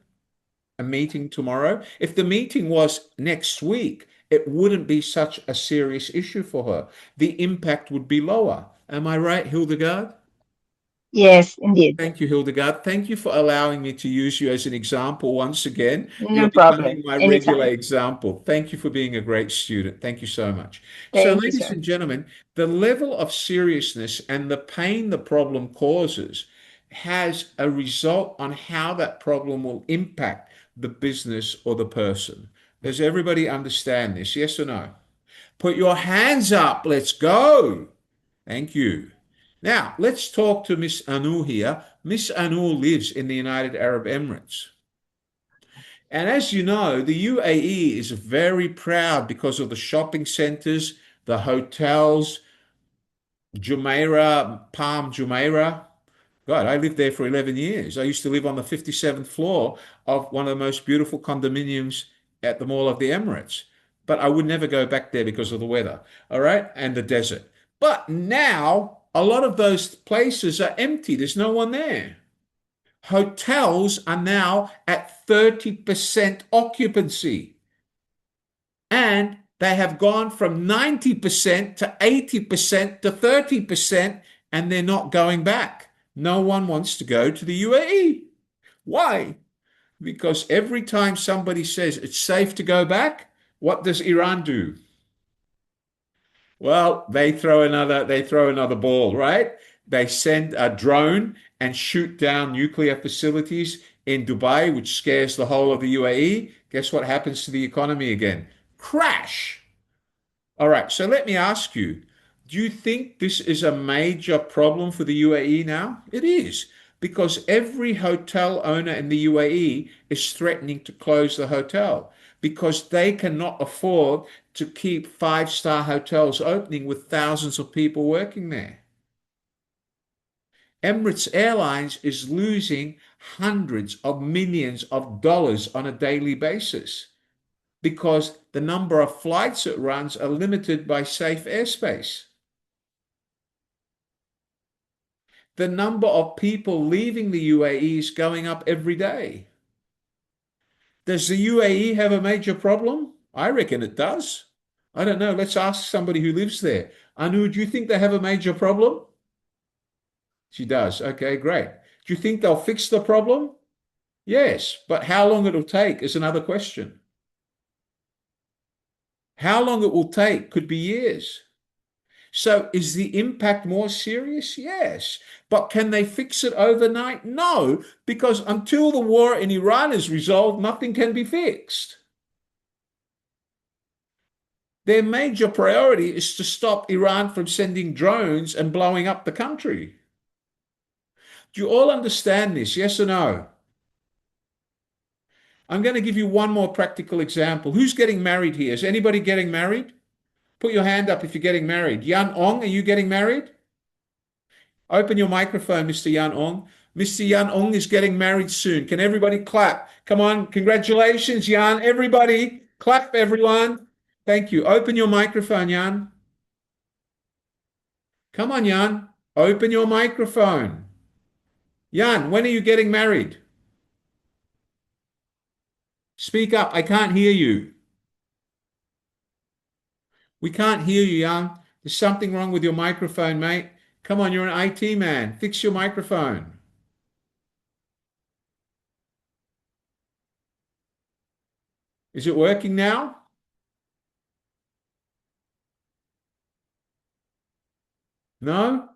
a meeting tomorrow? If the meeting was next week, it wouldn't be such a serious issue for her. The impact would be lower. Am I right, Hildegard? Yes, indeed. Thank you, Hildegard. Thank you for allowing me to use you as an example once again. You're No becoming problem. my regular Anytime. example. Thank you for being a great student. Thank you so much. So, Thank you, ladies sir. and gentlemen, the level of seriousness and the pain the problem causes has a result on how that problem will impact the business or the person. Does everybody understand this? Yes or no? Put your hands up. Let's go. Thank you. Now, let's talk to Miss Anu here. Miss Anu lives in the United Arab Emirates. And as you know, the UAE is very proud because of the shopping centers, the hotels, Jumeirah, Palm Jumeirah. God, I lived there for 11 years. I used to live on the 57th floor of one of the most beautiful condominiums at the Mall of the Emirates. But I would never go back there because of the weather, all right, and the desert. But now a lot of those places are empty. There's no one there. Hotels are now at 30% occupancy, and they have gone from 90% to 80% to 30%, and they're not going back. No one wants to go to the UAE. Why? Because every time somebody says it's safe to go back, what does Iran do? Well, they throw another ball, right? They send a drone and shoot down nuclear facilities in Dubai, which scares the whole of the UAE. Guess what happens to the economy again? Crash. All right, so let me ask you, do you think this is a major problem for the UAE now? It is, because every hotel owner in the UAE is threatening to close the hotel because they cannot afford to keep five-star hotels opening with thousands of people working there. Emirates Airlines is losing hundreds of millions of dollars on a daily basis because the number of flights it runs are limited by safe airspace. The number of people leaving the UAE is going up every day. Does the UAE have a major problem? I reckon it does. I don't know. Let's ask somebody who lives there. Anu, do you think they have a major problem? She does. Okay, great. Do you think they'll fix the problem? Yes, but how long it'll take is another question. How long it will take could be years. So is the impact more serious? Yes. But can they fix it overnight? No, because until the war in Iran is resolved, nothing can be fixed. Their major priority is to stop Iran from sending drones and blowing up the country. Do you all understand this? Yes or no? I'm going to give you one more practical example. Who's getting married here? Is anybody getting married? Put your hand up if you're getting married. Yan Ong, are you getting married? Open your microphone, Mr. Yan Ong. Mr. Yan Ong is getting married soon. Can everybody clap? Come on, congratulations, Yan. Everybody, clap, everyone. Thank you. Open your microphone, Yan. Come on, Yan. Open your microphone. Yan, when are you getting married? Speak up. I can't hear you. We can't hear you, Yan. There's something wrong with your microphone, mate. Come on, you're an IT man. Fix your microphone. Is it working now? No?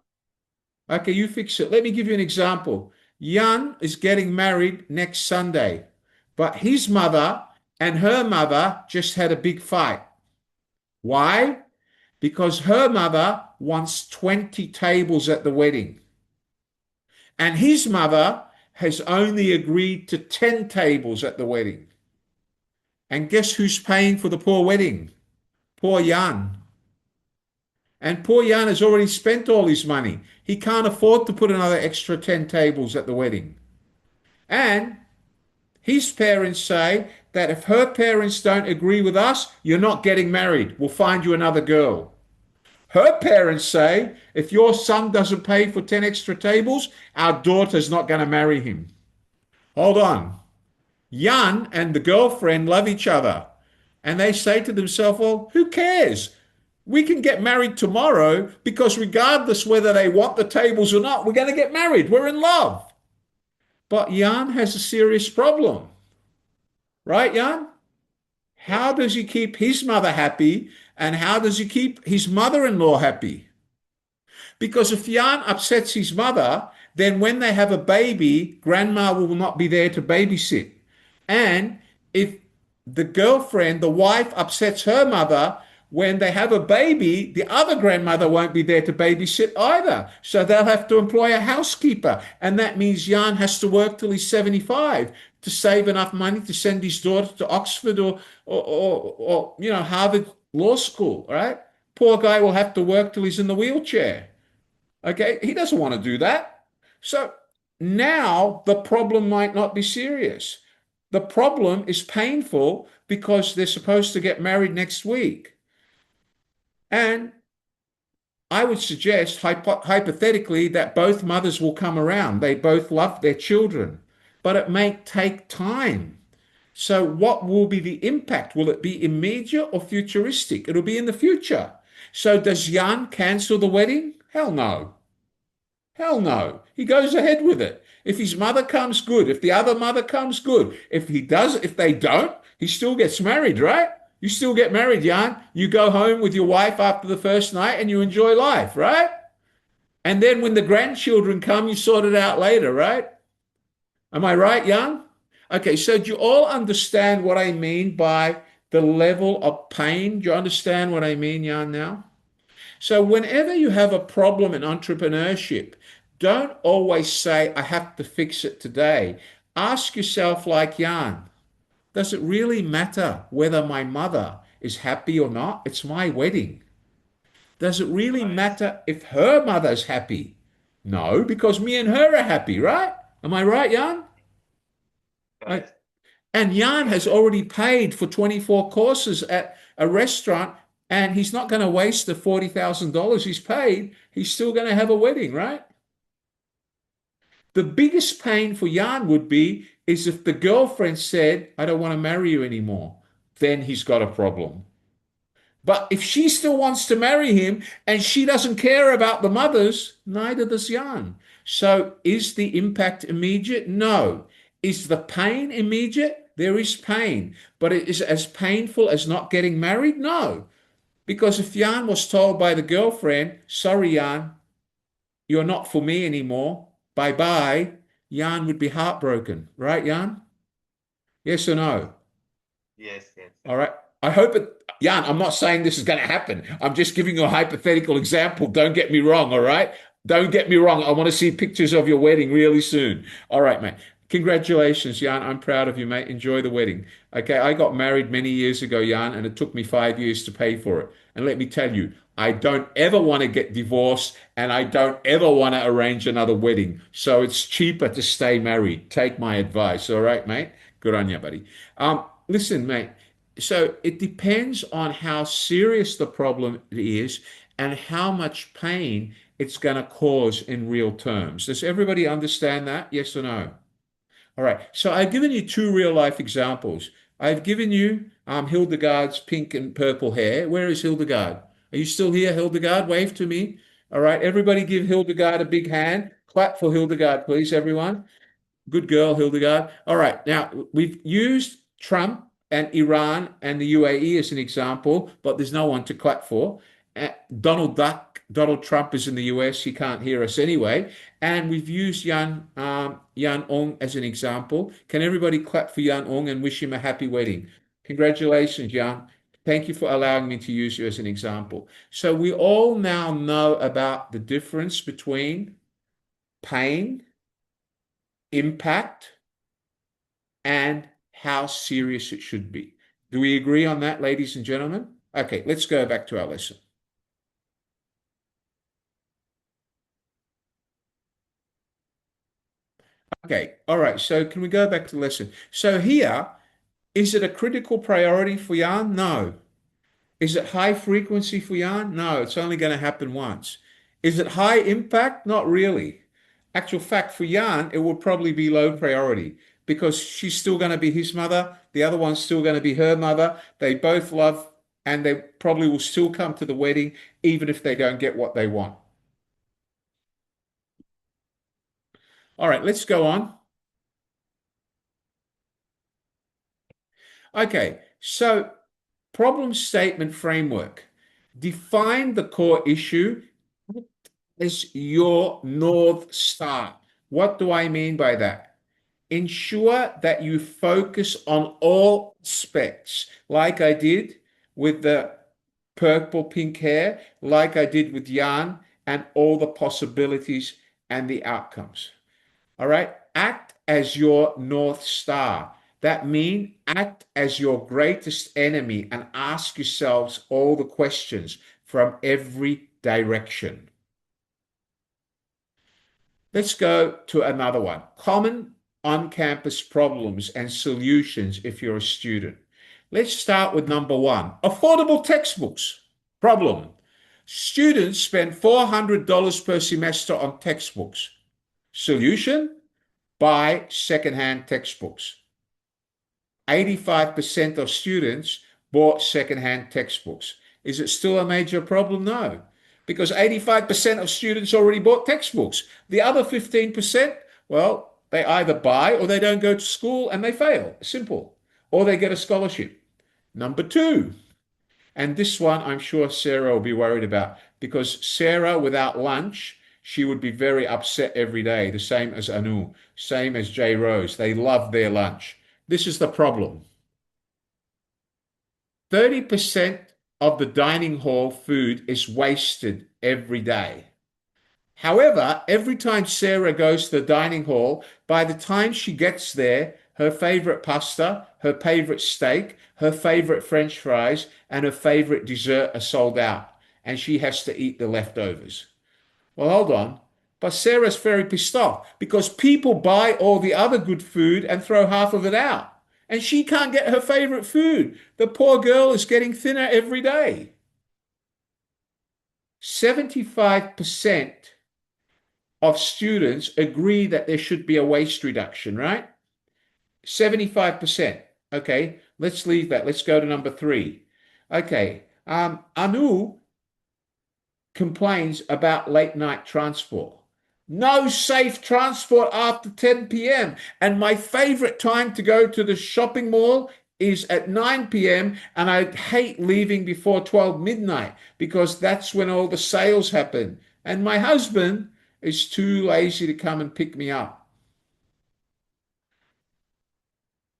Okay, you fix it. Let me give you an example. Jan is getting married next Sunday, but his mother and her mother just had a big fight. Why? Because her mother wants 20 tables at the wedding, and his mother has only agreed to 10 tables at the wedding. And guess who's paying for the poor wedding? Poor Jan. And poor Jan has already spent all his money. He can't afford to put another extra 10 tables at the wedding. And his parents say that if her parents don't agree with us, you're not getting married. We'll find you another girl. Her parents say if your son doesn't pay for 10 extra tables, our daughter's not going to marry him. Hold on. Jan and the girlfriend love each other. And they say to themselves, well, who cares? We can get married tomorrow because regardless whether they want the tables or not, we're going to get married. We're in love. But Jan has a serious problem. Right, Jan? How does he keep his mother happy and how does he keep his mother-in-law happy? Because if Jan upsets his mother, then when they have a baby, grandma will not be there to babysit. And if the girlfriend, the wife, upsets her mother, when they have a baby, the other grandmother won't be there to babysit either. So they'll have to employ a housekeeper. And that means Jan has to work till he's 75 to save enough money to send his daughter to Oxford or Harvard Law School, right? Poor guy will have to work till he's in the wheelchair. Okay, he doesn't want to do that. So now the problem might not be serious. The problem is painful because they're supposed to get married next week. And I would suggest hypothetically that both mothers will come around. They both love their children, but it may take time. So, what will be the impact? Will it be immediate or futuristic? It'll be in the future. So, does Jan cancel the wedding? Hell no. Hell no. He goes ahead with it. If his mother comes, good. If the other mother comes, good. If they don't, he still gets married, right? You still get married, Jan. You go home with your wife after the first night and you enjoy life, right? And then when the grandchildren come, you sort it out later, right? Am I right, Jan? Okay, so do you all understand what I mean by the level of pain? Do you understand what I mean, Jan, now? So, whenever you have a problem in entrepreneurship, don't always say, I have to fix it today. Ask yourself, like Jan, does it really matter whether my mother is happy or not? It's my wedding. Does it really matter if her mother's happy? No, because me and her are happy, right? Am I right, Jan? Right. And Jan has already paid for 24 courses at a restaurant, and he's not going to waste the $40,000 he's paid. He's still going to have a wedding, right? The biggest pain for Jan would be is if the girlfriend said, I don't want to marry you anymore. Then he's got a problem. But if she still wants to marry him and she doesn't care about the mothers, neither does Jan. So is the impact immediate? No. Is the pain immediate? There is pain. But it is as painful as not getting married? No. Because if Jan was told by the girlfriend, sorry, Jan, you're not for me anymore, bye bye, Jan would be heartbroken. Right, Jan? Yes or no? Yes, yes, All yes. right. I hope it, Jan, I'm not saying this is going to happen. I'm just giving you a hypothetical example. Don't get me wrong. All right. Don't get me wrong. I want to see pictures of your wedding really soon. All right, mate. Congratulations, Jan. I'm proud of you, mate. Enjoy the wedding. Okay. I got married many years ago, Jan, and it took me 5 years to pay for it. And let me tell you, I don't ever want to get divorced and I don't ever want to arrange another wedding. So it's cheaper to stay married. Take my advice. All right, mate. Good on you, buddy. Listen, mate. So it depends on how serious the problem is and how much pain it's going to cause in real terms. Does everybody understand that? Yes or no? All right. So I've given you two real life examples. I've given you Hildegard's pink and purple hair. Where is Hildegard? Are you still here, Hildegard? Wave to me. All right. Everybody give Hildegard a big hand. Clap for Hildegard, please, everyone. Good girl, Hildegard. All right. Now, we've used Trump and Iran and the UAE as an example, but there's no one to clap for. Donald Trump is in the US. He can't hear us anyway. And we've used Yan Ong as an example. Can everybody clap for Yan Ong and wish him a happy wedding? Congratulations, Yan. Thank you for allowing me to use you as an example. So we all now know about the difference between pain, impact, and how serious it should be. Do we agree on that, ladies and gentlemen? Okay, let's go back to our lesson. Okay, all right, so can we go back to the lesson? So here, is it a critical priority for Jan? No. Is it high frequency for Jan? No, it's only going to happen once. Is it high impact? Not really. Actual fact, for Jan, it will probably be low priority because she's still going to be his mother. The other one's still going to be her mother. They both love, and they probably will still come to the wedding, even if they don't get what they want. All right, let's go on. Okay, so problem statement framework. Define the core issue as your North Star. What do I mean by that? Ensure that you focus on all aspects, like I did with the purple pink hair, like I did with Jan, and all the possibilities and the outcomes. All right? Act as your North Star. That means act as your greatest enemy and ask yourselves all the questions from every direction. Let's go to another one. Common on-campus problems and solutions if you're a student. Let's start with number one. Affordable textbooks. Problem. Students spend $400 per semester on textbooks. Solution: buy secondhand textbooks. 85% of students bought secondhand textbooks. Is it still a major problem? No, because 85% of students already bought textbooks. The other 15%, well, they either buy or they don't go to school and they fail. Simple. Or they get a scholarship. Number two, and this one I'm sure Sarah will be worried about, because Sarah, without lunch, she would be very upset every day, the same as Anu, same as Jay Rose. They love their lunch. This is the problem. 30% of the dining hall food is wasted every day. However, every time Sarah goes to the dining hall, by the time she gets there, her favorite pasta, her favorite steak, her favorite French fries, and her favorite dessert are sold out, and she has to eat the leftovers. Well, hold on. But Sarah's very pissed off because people buy all the other good food and throw half of it out. And she can't get her favorite food. The poor girl is getting thinner every day. 75% of students agree that there should be a waste reduction, right? 75%. Okay, let's leave that. Let's go to number three. Okay, Anu complains about late night transport. No safe transport after 10 p.m. And my favorite time to go to the shopping mall is at 9 p.m. And I hate leaving before 12 midnight because that's when all the sales happen. And my husband is too lazy to come and pick me up.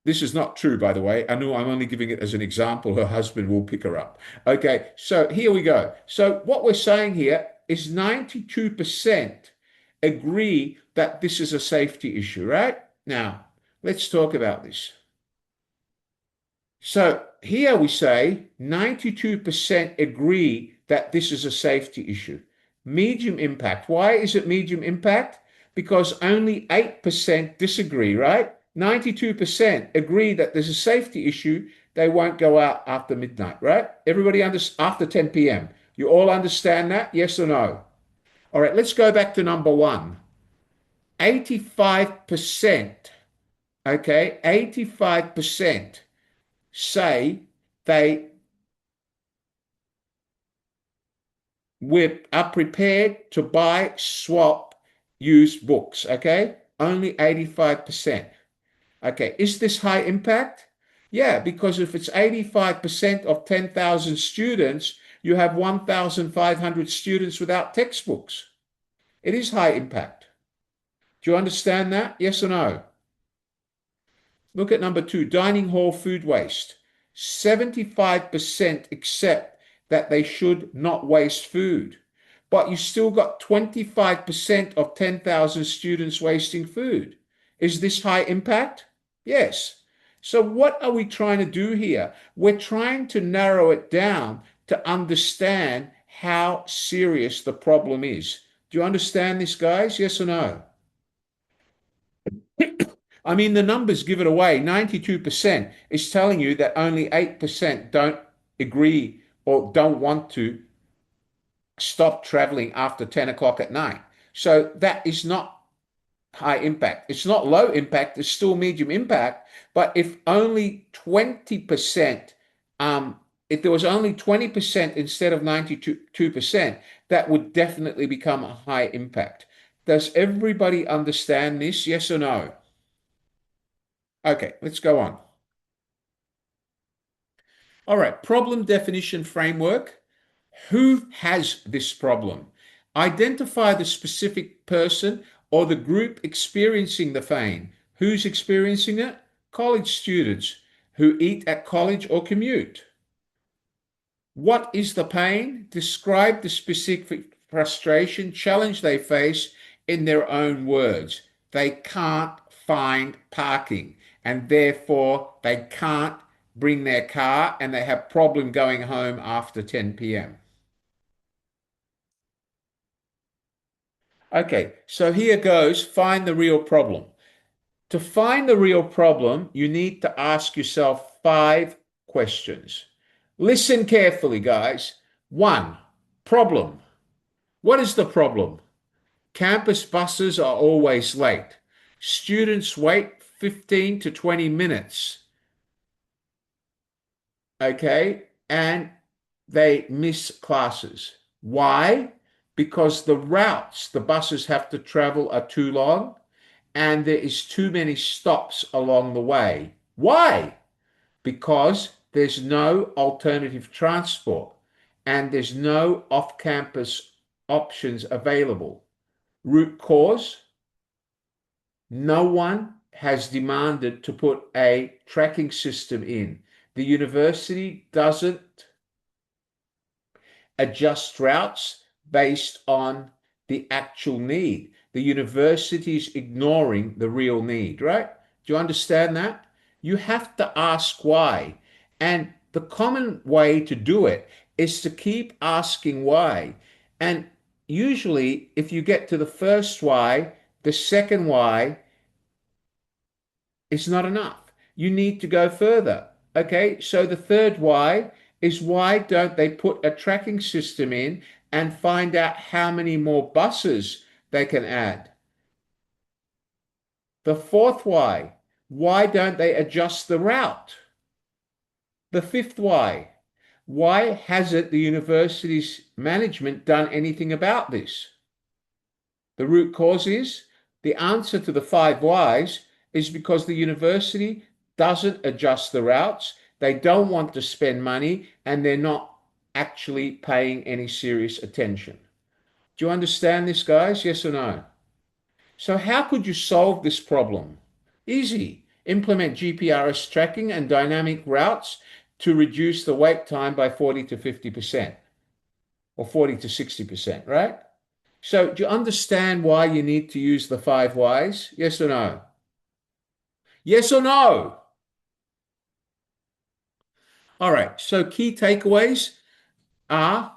This is not true, by the way. I know I'm only giving it as an example. Her husband will pick her up. Okay, so here we go. So what we're saying here is 92% agree that this is a safety issue, right? Now, let's talk about this. So here we say 92% agree that this is a safety issue. Medium impact. Why is it medium impact? Because only 8% disagree, right? 92% agree that there's a safety issue. They won't go out after midnight, right? Everybody after 10 p.m. You all understand that? Yes or no? All right, let's go back to number one. 85%, okay, 85% say they are prepared to buy, swap, used books, okay? Only 85%. Okay, is this high impact? Yeah, because if it's 85% of 10,000 students, you have 1,500 students without textbooks. It is high impact. Do you understand that? Yes or no? Look at number two, dining hall food waste. 75% accept that they should not waste food, but you still got 25% of 10,000 students wasting food. Is this high impact? Yes. So what are we trying to do here? We're trying to narrow it down to understand how serious the problem is. Do you understand this, guys? Yes or no? I mean, the numbers give it away. 92% is telling you that only 8% don't agree or don't want to stop traveling after 10 o'clock at night. So that is not high impact. It's not low impact, it's still medium impact. But if only 20%, if there was only 20% instead of 92%, that would definitely become a high impact. Does everybody understand this? Yes or no? Okay, let's go on. All right, problem definition framework. Who has this problem? Identify the specific person or the group experiencing the pain. Who's experiencing it? College students who eat at college or commute. What is the pain? Describe the specific frustration, challenge they face in their own words. They can't find parking and therefore they can't bring their car and they have problem going home after 10 p.m. Okay, so here goes, find the real problem. To find the real problem, you need to ask yourself 5 questions. Listen carefully, guys. 1, Problem. What is the problem? Campus buses are always late. Students wait 15 to 20 minutes, okay, and they miss classes. Why? Because the routes the buses have to travel are too long and there is too many stops along the way. Why? Because there's no alternative transport and there's no off-campus options available. Root cause: no one has demanded to put a tracking system in. The university doesn't adjust routes based on the actual need. The university is ignoring the real need, right? Do you understand that? You have to ask why. And the common way to do it is to keep asking why. And usually, if you get to the first why, the second why is not enough. You need to go further. Okay, so the third why is, why don't they put a tracking system in and find out how many more buses they can add? The fourth why don't they adjust the route? The fifth why hasn't the university's management done anything about this? The root cause is, the answer to the five whys is because the university doesn't adjust the routes, they don't want to spend money, and they're not actually paying any serious attention. Do you understand this, guys? Yes or no? So how could you solve this problem? Easy. Implement GPRS tracking and dynamic routes to reduce the wait time by 40 to 50% or 40 to 60%, right? So do you understand why you need to use the five whys? Yes or no? Yes or no? All right. So key takeaways are: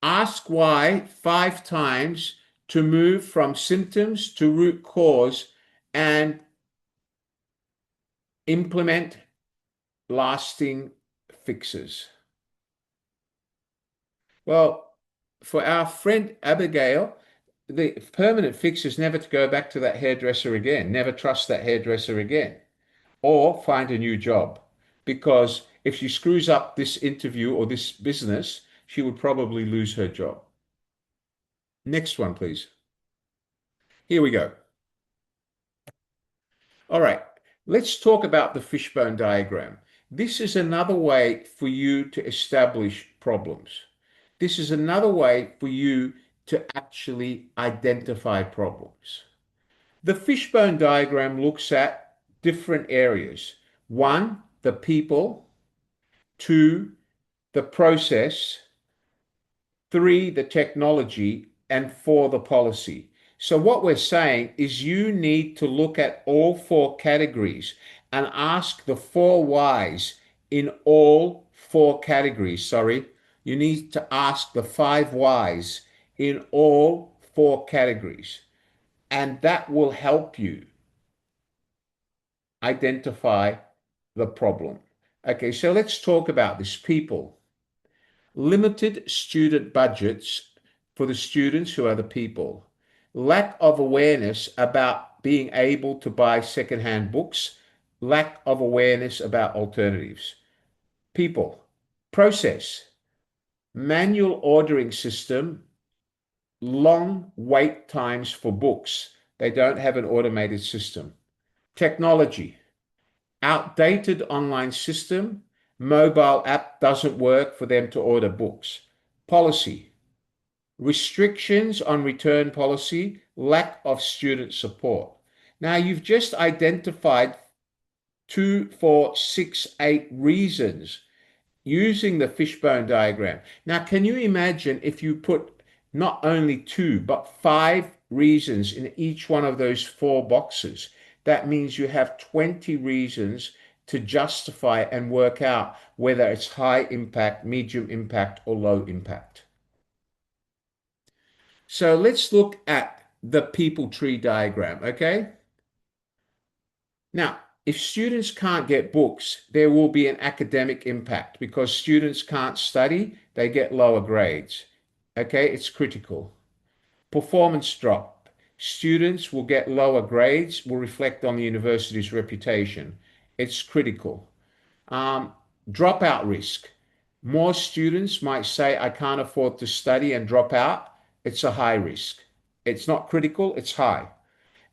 ask why 5 times to move from symptoms to root cause, and implement lasting fixes. Well, for our friend Abigail, the permanent fix is never to go back to that hairdresser again, never trust that hairdresser again, or find a new job. Because if she screws up this interview or this business, she would probably lose her job. Next one, please. Here we go. All right, let's talk about the fishbone diagram. This is another way for you to establish problems. This is another way for you to actually identify problems. The fishbone diagram looks at different areas. One, the people. Two, the process. Three, the technology. And four, the policy. So what we're saying is you need to look at all four categories and ask the four whys in all four categories. Sorry, you need to ask the five whys in all four categories. And that will help you identify the problem. Okay, so let's talk about this. People. Limited student budgets for the students who are the people. Lack of awareness about being able to buy secondhand books. Lack of awareness about alternatives. People. Process. Manual ordering system. Long wait times for books. They don't have an automated system. Technology. Outdated online system. Mobile app doesn't work for them to order books. Policy. Restrictions on return policy. Lack of student support. Now you've just identified 2, 4, 6, 8 reasons using the fishbone diagram. Now, can you imagine if you put not only 2, but 5 reasons in each one of those 4 boxes? That means you have 20 reasons to justify and work out whether it's high impact, medium impact, or low impact. So let's look at the people tree diagram, okay? Now, if students can't get books, there will be an academic impact because students can't study, they get lower grades. Okay, it's critical. Performance drop. Students will get lower grades, will reflect on the university's reputation. It's critical. Um, Dropout risk. More students might say, I can't afford to study and drop out. It's a high risk. It's not critical, it's high.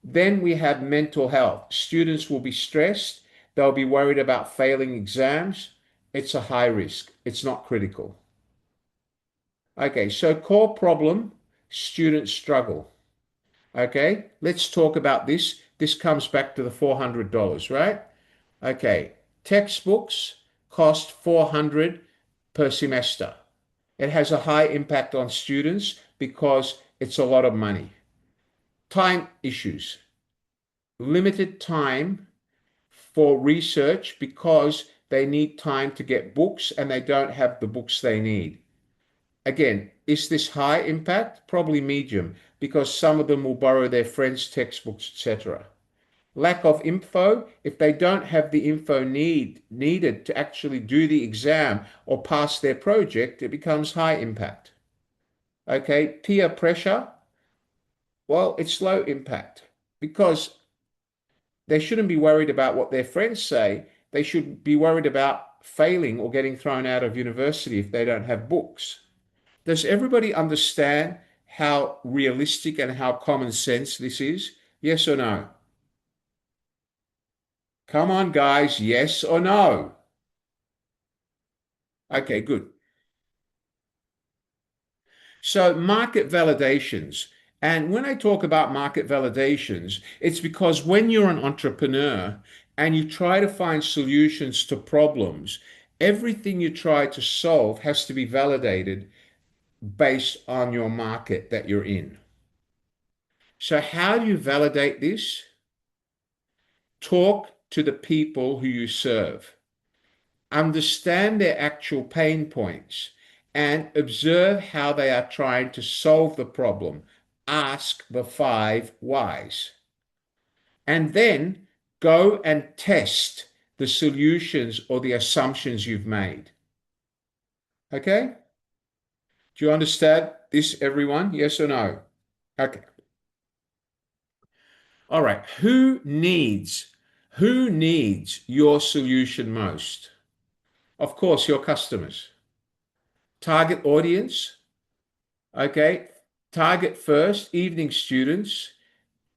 Then we have mental health. Students will be stressed. They'll be worried about failing exams. It's a high risk. It's not critical. Okay, so core problem, students struggle. Okay, let's talk about this. This comes back to the $400, right? Okay, textbooks cost 400 per semester. It has a high impact on students because it's a lot of money. Time issues. Limited time for research because they need time to get books and they don't have the books they need. Again, is this high impact? Probably medium, because some of them will borrow their friends' textbooks, etc. Lack of info, if they don't have the info needed to actually do the exam or pass their project, it becomes high impact. Okay, peer pressure, well, it's low impact because they shouldn't be worried about what their friends say. They should be worried about failing or getting thrown out of university if they don't have books. Does everybody understand how realistic and how common sense this is? Yes or no? Come on, guys, yes or no? Okay, good. So, market validations. And when I talk about market validations, it's because when you're an entrepreneur and you try to find solutions to problems, everything you try to solve has to be validated based on your market that you're in. So, how do you validate this? Talk to the people who you serve, understand their actual pain points, and observe how they are trying to solve the problem. Ask the 5 whys. And then go and test the solutions or the assumptions you've made. Okay? Do you understand this, everyone? Yes or no? Okay. All right. Who needs your solution most? Of course, your customers. Target audience, okay? Target first, evening students,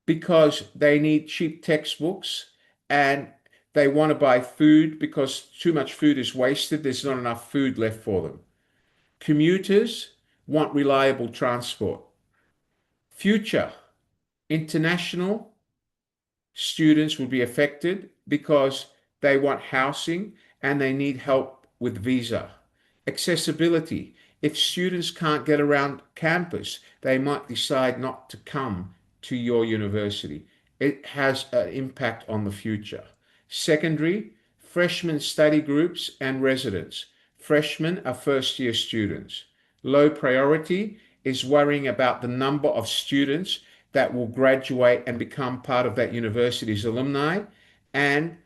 because they need cheap textbooks and they want to buy food because too much food is wasted. There's not enough food left for them. Commuters want reliable transport. Future, international students will be affected because they want housing and they need help with visa. Accessibility. If students can't get around campus, they might decide not to come to your university. It has an impact on the future. Secondary, freshman study groups and residents. Freshmen are first year students. Low priority is worrying about the number of students that will graduate and become part of that university's alumni and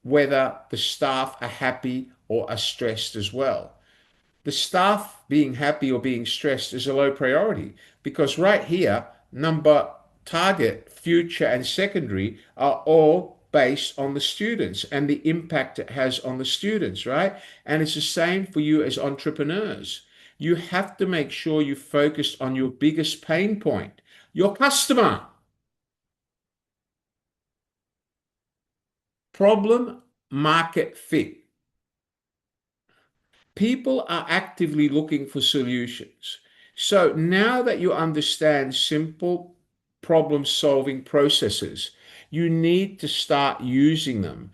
whether the staff are happy or are stressed as well. The staff being happy or being stressed is a low priority because right here, number target, future, and secondary are all based on the students and the impact it has on the students, right? And it's the same for you as entrepreneurs. You have to make sure you focus on your biggest pain point, your customer. Problem market fit. People are actively looking for solutions. So now that you understand simple problem solving processes, you need to start using them.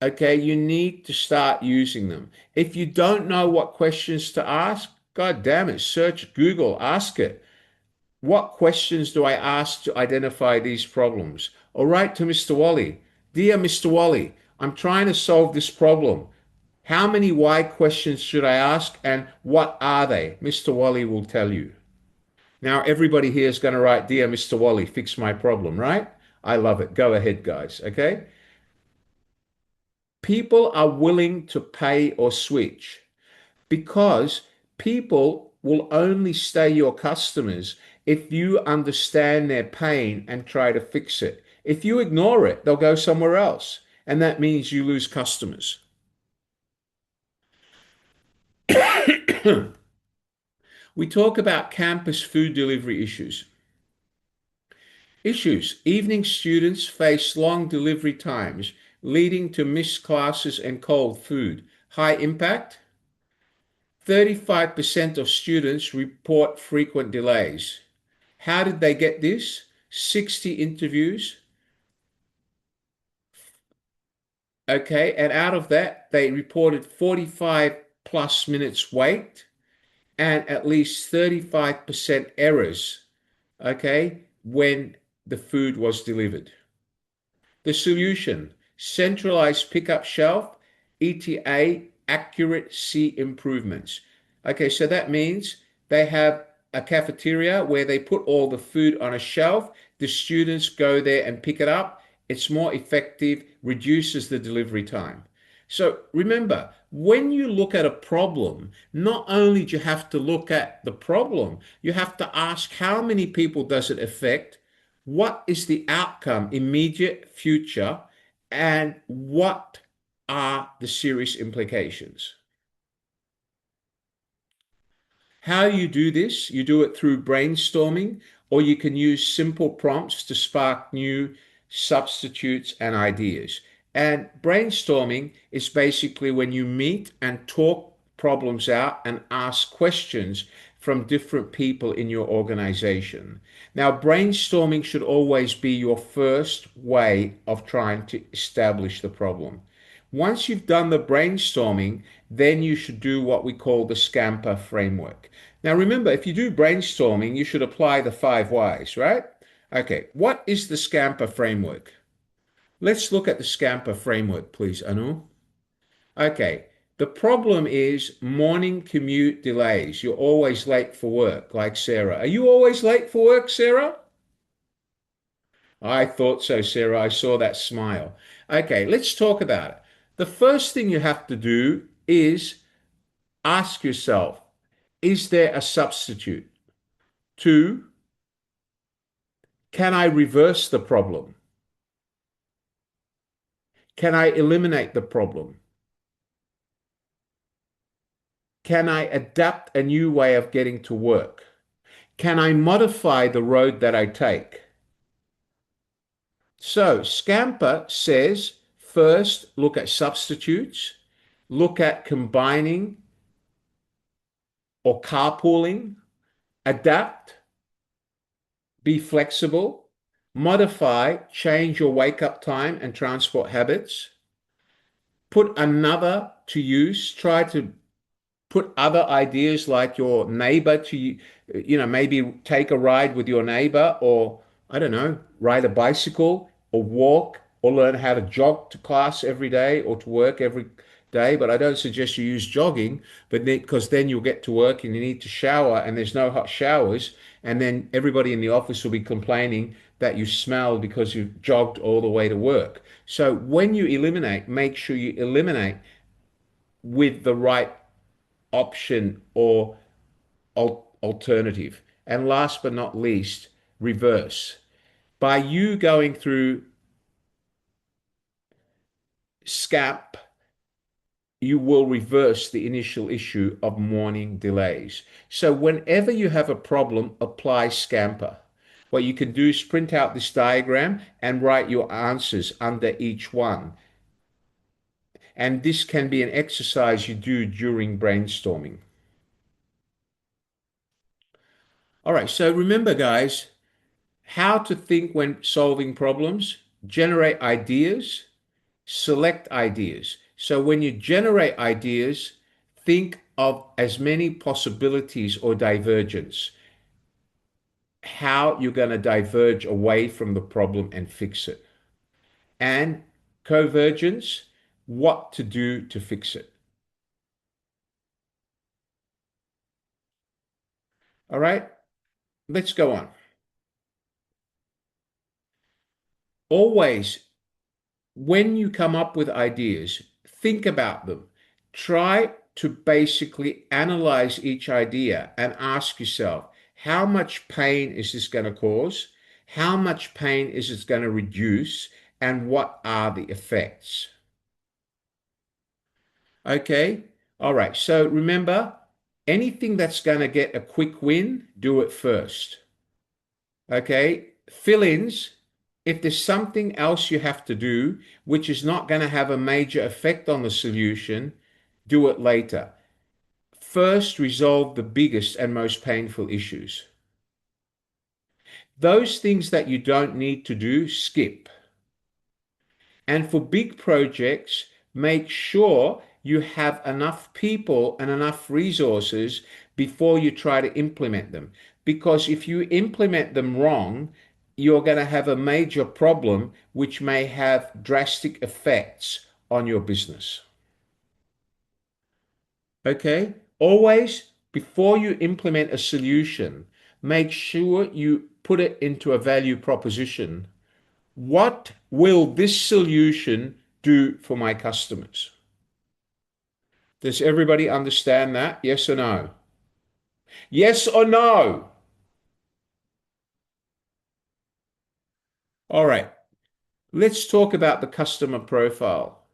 Okay, you need to start using them. If you don't know what questions to ask, God damn it, search Google, ask it. What questions do I ask to identify these problems? Or write to Mr. Wally. Dear Mr. Wally, I'm trying to solve this problem. How many why questions should I ask and what are they? Mr. Wally will tell you. Now, everybody here is going to write, Dear Mr. Wally, fix my problem, right? I love it. Go ahead, guys. Okay. People are willing to pay or switch because people will only stay your customers if you understand their pain and try to fix it. If you ignore it, they'll go somewhere else, and that means you lose customers. We talk about campus food delivery issues. Issues. Evening students face long delivery times, leading to missed classes and cold food. High impact. 35% of students report frequent delays. How did they get this? 60 interviews. Okay, and out of that, they reported 45 plus minutes wait and at least 35% errors, okay, when the food was delivered. The solution, centralized pickup shelf, ETA, accuracy improvements. Okay, so that means they have a cafeteria where they put all the food on a shelf. The students go there and pick it up. It's more effective, reduces the delivery time. So remember, when you look at a problem, not only do you have to look at the problem, you have to ask how many people does it affect, what is the outcome, immediate, future, and what are the serious implications? How you do this, you do it through brainstorming, or you can use simple prompts to spark new substitutes and ideas. And brainstorming is basically when you meet and talk problems out and ask questions from different people in your organization. Now, brainstorming should always be your first way of trying to establish the problem. Once you've done the brainstorming, then you should do what we call the Scamper framework. Now, remember, if you do brainstorming, you should apply the 5 whys, right? Okay, what is the Scamper framework? Let's look at the Scamper framework, please, Anu. Okay, the problem is morning commute delays. You're always late for work, like Sarah. Are you always late for work, Sarah? I thought so, Sarah. I saw that smile. Okay, let's talk about it. The first thing you have to do is ask yourself, is there a substitute? 2, can I reverse the problem? Can I eliminate the problem? Can I adapt a new way of getting to work? Can I modify the road that I take? So Scamper says, first, look at substitutes, look at combining or carpooling, adapt, be flexible, modify, change your wake up time and transport habits, put another to use, try to put other ideas like your neighbor to, maybe take a ride with your neighbor, or I don't know, ride a bicycle or walk or learn how to jog to class every day or to work every day. But I don't suggest you use jogging, but because then you'll get to work and you need to shower and there's no hot showers. And then everybody in the office will be complaining that you smell because you've jogged all the way to work. So when you eliminate, make sure you eliminate with the right option or alternative. And last but not least, reverse. By you going through SCAP, you will reverse the initial issue of morning delays. So whenever you have a problem, apply Scamper. What you can do is print out this diagram and write your answers under each one. And this can be an exercise you do during brainstorming. All right, so remember, guys, how to think when solving problems, generate ideas, select ideas. So when you generate ideas, think of as many possibilities or divergence, how you're going to diverge away from the problem and fix it. And convergence, what to do to fix it. All right, let's go on. Always, when you come up with ideas, think about them. Try to basically analyze each idea and ask yourself, how much pain is this going to cause? How much pain is it going to reduce? And what are the effects? Okay. All right. So remember, anything that's going to get a quick win, do it first. Okay. Fill-ins, if there's something else you have to do, which is not going to have a major effect on the solution, do it later. First, resolve the biggest and most painful issues. Those things that you don't need to do, skip. And for big projects, make sure you have enough people and enough resources before you try to implement them. Because if you implement them wrong, you're going to have a major problem which may have drastic effects on your business. Okay? Always, before you implement a solution, make sure you put it into a value proposition. What will this solution do for my customers? Does everybody understand that? Yes or no? Yes or no? All right. Let's talk about the customer profile.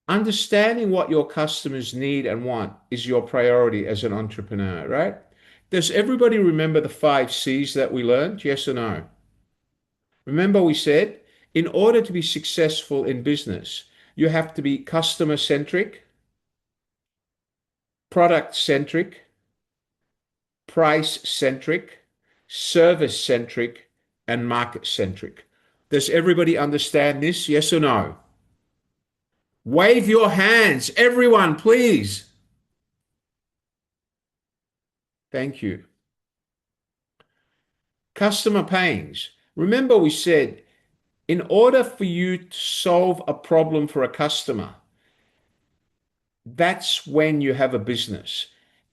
Understanding what your customers need and want is your priority as an entrepreneur, right? Does everybody remember the 5 C's that we learned? Yes or no? Remember we said, in order to be successful in business, you have to be customer centric, product centric, price centric, service centric, and market centric. Does everybody understand this? Yes or no? Wave your hands, everyone, please. Thank you. Customer pains. Remember we said, in order for you to solve a problem for a customer, that's when you have a business.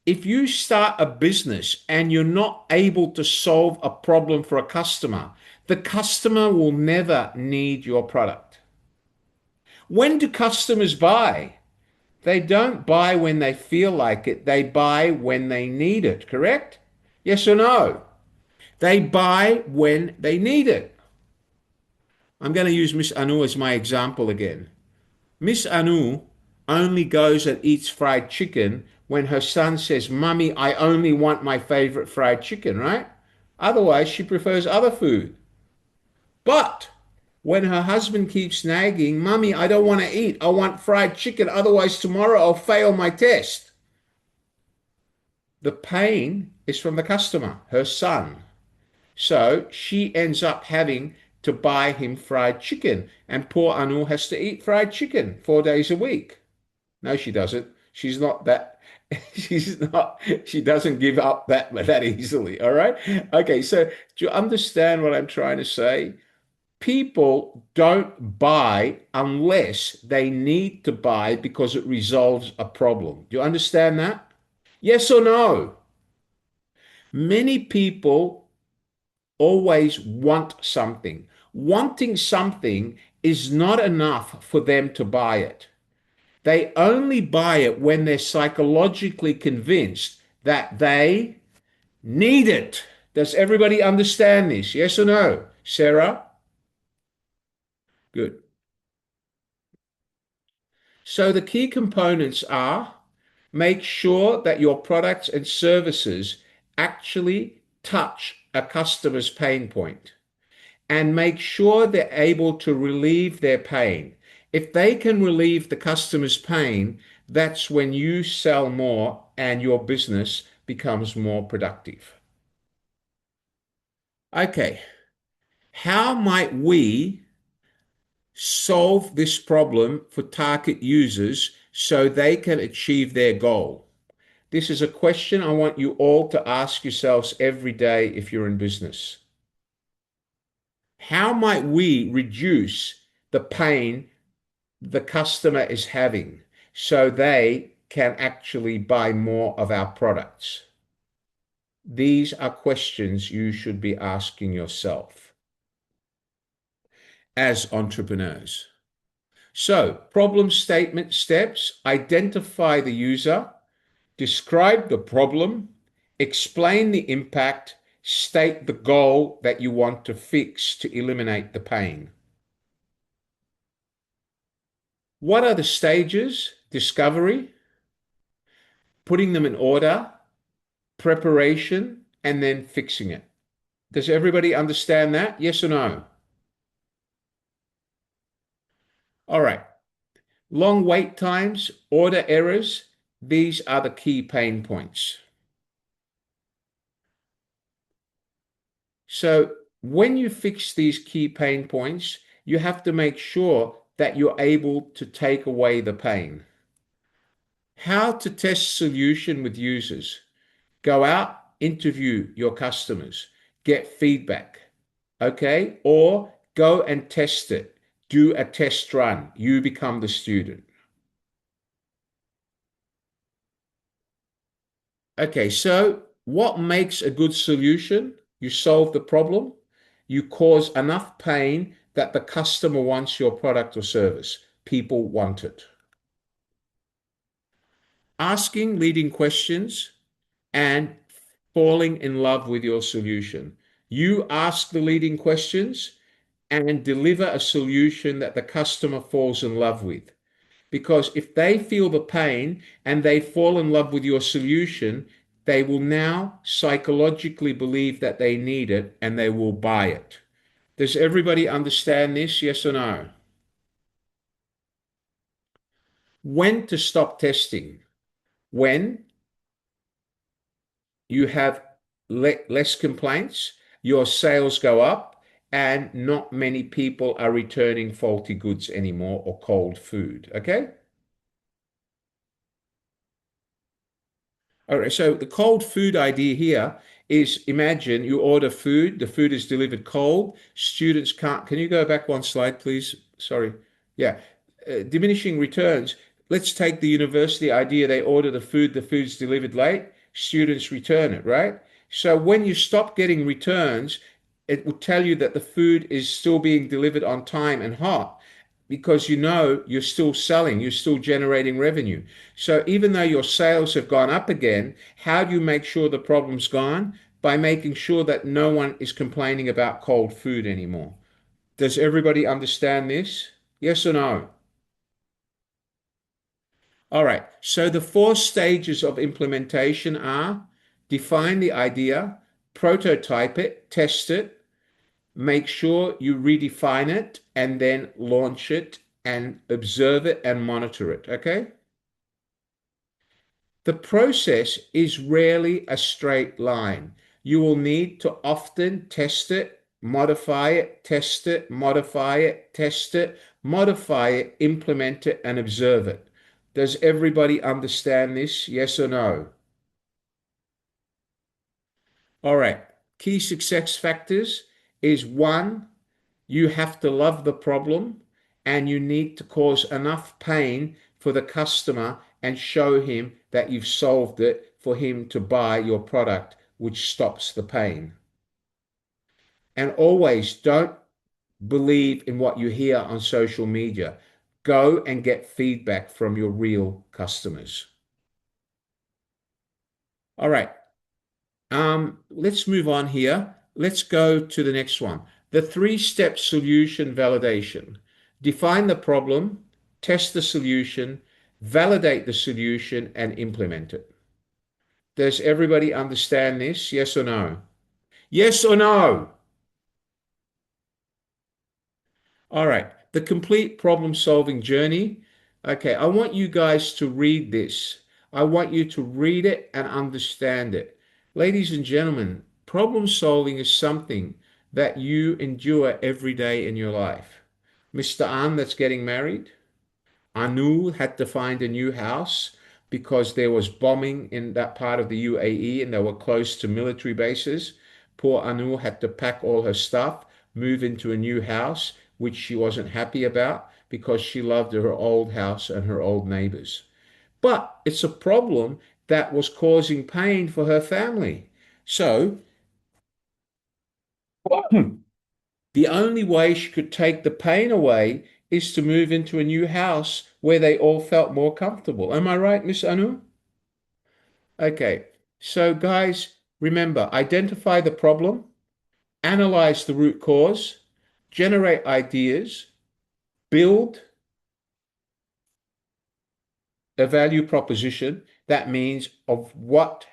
If you start a business and you're not able to solve a problem for a customer, the customer will never need your product. When do customers buy? They don't buy when they feel like it. They buy when they need it, correct? Yes or no? They buy when they need it. I'm going to use Miss Anu as my example again. Miss Anu only goes and eats fried chicken when her son says, Mummy, I only want my favorite fried chicken, right? Otherwise, she prefers other food. But when her husband keeps nagging, Mummy, I don't want to eat. I want fried chicken. Otherwise, tomorrow I'll fail my test. The pain is from the customer, her son. So she ends up having to buy him fried chicken. And poor Anu has to eat fried chicken 4 days a week. No, she doesn't. She's not that. She's not. She doesn't give up that easily. All right. Okay. So do you understand what I'm trying to say? People don't buy unless they need to buy because it resolves a problem. Do you understand that? Yes or no? Many people always want something. Wanting something is not enough for them to buy it. They only buy it when they're psychologically convinced that they need it. Does everybody understand this? Yes or no? Sarah? Good. So the key components are make sure that your products and services actually touch a customer's pain point and make sure they're able to relieve their pain. If they can relieve the customer's pain, that's when you sell more and your business becomes more productive. Okay, how might we solve this problem for target users so they can achieve their goal? This is a question I want you all to ask yourselves every day if you're in business. How might we reduce the pain the customer is having so they can actually buy more of our products? These are questions you should be asking yourself as entrepreneurs. So, problem statement steps: identify the user, describe the problem, explain the impact, state the goal that you want to fix to eliminate the pain. What are the stages? Discovery, putting them in order, preparation, and then fixing it. Does everybody understand that? Yes or no? All right. Long wait times, order errors, these are the key pain points. So when you fix these key pain points, you have to make sure that you're able to take away the pain. How to test solution with users. Go out, interview your customers, get feedback, okay? Or go and test it. Do a test run. You become the student. Okay, so what makes a good solution? You solve the problem, you cause enough pain that the customer wants your product or service. People want it. Asking leading questions and falling in love with your solution. You ask the leading questions and deliver a solution that the customer falls in love with. Because if they feel the pain and they fall in love with your solution, they will now psychologically believe that they need it and they will buy it. Does everybody understand this? Yes or no? When to stop testing? When you have less complaints, your sales go up, and not many people are returning faulty goods anymore or cold food. Okay? All right, so the cold food idea here is, imagine you order food, the food is delivered cold, students can't. Can you go back one slide, please? Sorry. Yeah. Diminishing returns. Let's take the university idea. They order the food's delivered late, students return it, right? So when you stop getting returns, it will tell you that the food is still being delivered on time and hot, because you know you're still selling, you're still generating revenue. So even though your sales have gone up again, how do you make sure the problem's gone? By making sure that no one is complaining about cold food anymore. Does everybody understand this? Yes or no? All right. So the four stages of implementation are: define the idea, prototype it, test it, make sure you redefine it, and then launch it and observe it and monitor it. Okay? The process is rarely a straight line. You will need to often test it, modify it, test it, modify it, test it, modify it, implement it, and observe it. Does everybody understand this? Yes or no? All right. Key success factors is: one, you have to love the problem and you need to cause enough pain for the customer and show him that you've solved it for him to buy your product, which stops the pain. And always don't believe in what you hear on social media. Go and get feedback from your real customers. All right. Let's move on here. Let's go to the next one. The three-step solution validation. Define the problem, test the solution, validate the solution, and implement it. Does everybody understand this? Yes or no? Yes or no? All right. The complete problem-solving journey. Okay, I want you guys to read this. I want you to read it and understand it. Ladies and gentlemen, problem solving is something that you endure every day in your life. Mr. An that's getting married, Anu had to find a new house because there was bombing in that part of the UAE and they were close to military bases. Poor Anu had to pack all her stuff, move into a new house, which she wasn't happy about because she loved her old house and her old neighbors. But it's a problem that was causing pain for her family. So the only way she could take the pain away is to move into a new house where they all felt more comfortable. Am I right, Miss Anu? Okay, so guys, remember, identify the problem, analyze the root cause, generate ideas, build a value proposition. That means of what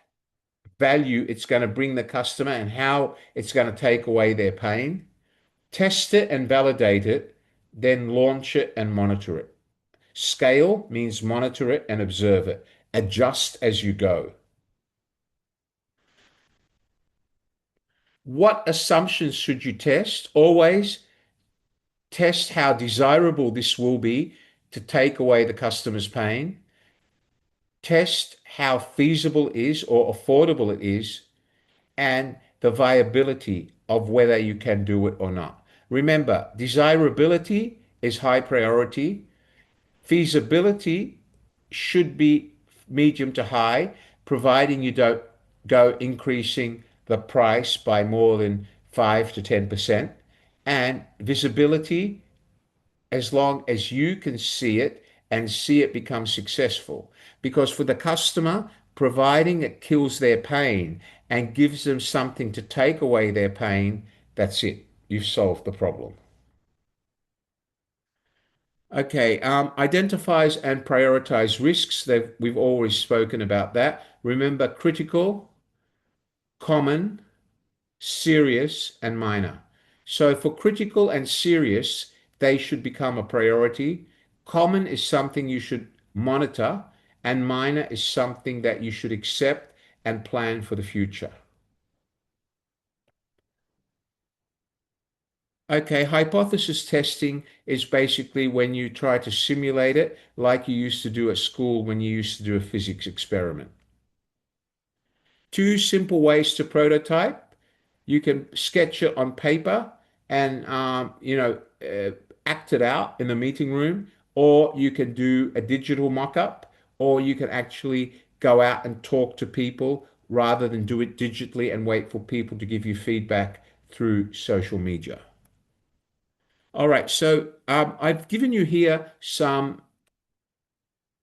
value it's going to bring the customer and how it's going to take away their pain. Test it and validate it, then launch it and monitor it. Scale means monitor it and observe it. Adjust as you go. What assumptions should you test? Always test how desirable this will be to take away the customer's pain. Test how feasible it is or affordable it is, and the viability of whether you can do it or not. Remember, desirability is high priority. Feasibility should be medium to high, providing you don't go increasing the price by more than 5 to 10%. And visibility, as long as you can see it and see it become successful. Because for the customer, providing it kills their pain and gives them something to take away their pain, that's it. You've solved the problem. Okay, identifies and prioritize risks. We've always spoken about that. Remember, critical, common, serious, and minor. So for critical and serious, they should become a priority. Common is something you should monitor, and minor is something that you should accept and plan for the future. Okay, hypothesis testing is basically when you try to simulate it like you used to do at school when you used to do a physics experiment. Two simple ways to prototype. You can sketch it on paper and act it out in the meeting room, or you can do a digital mock-up, or you can actually go out and talk to people rather than do it digitally and wait for people to give you feedback through social media. All right, so I've given you here some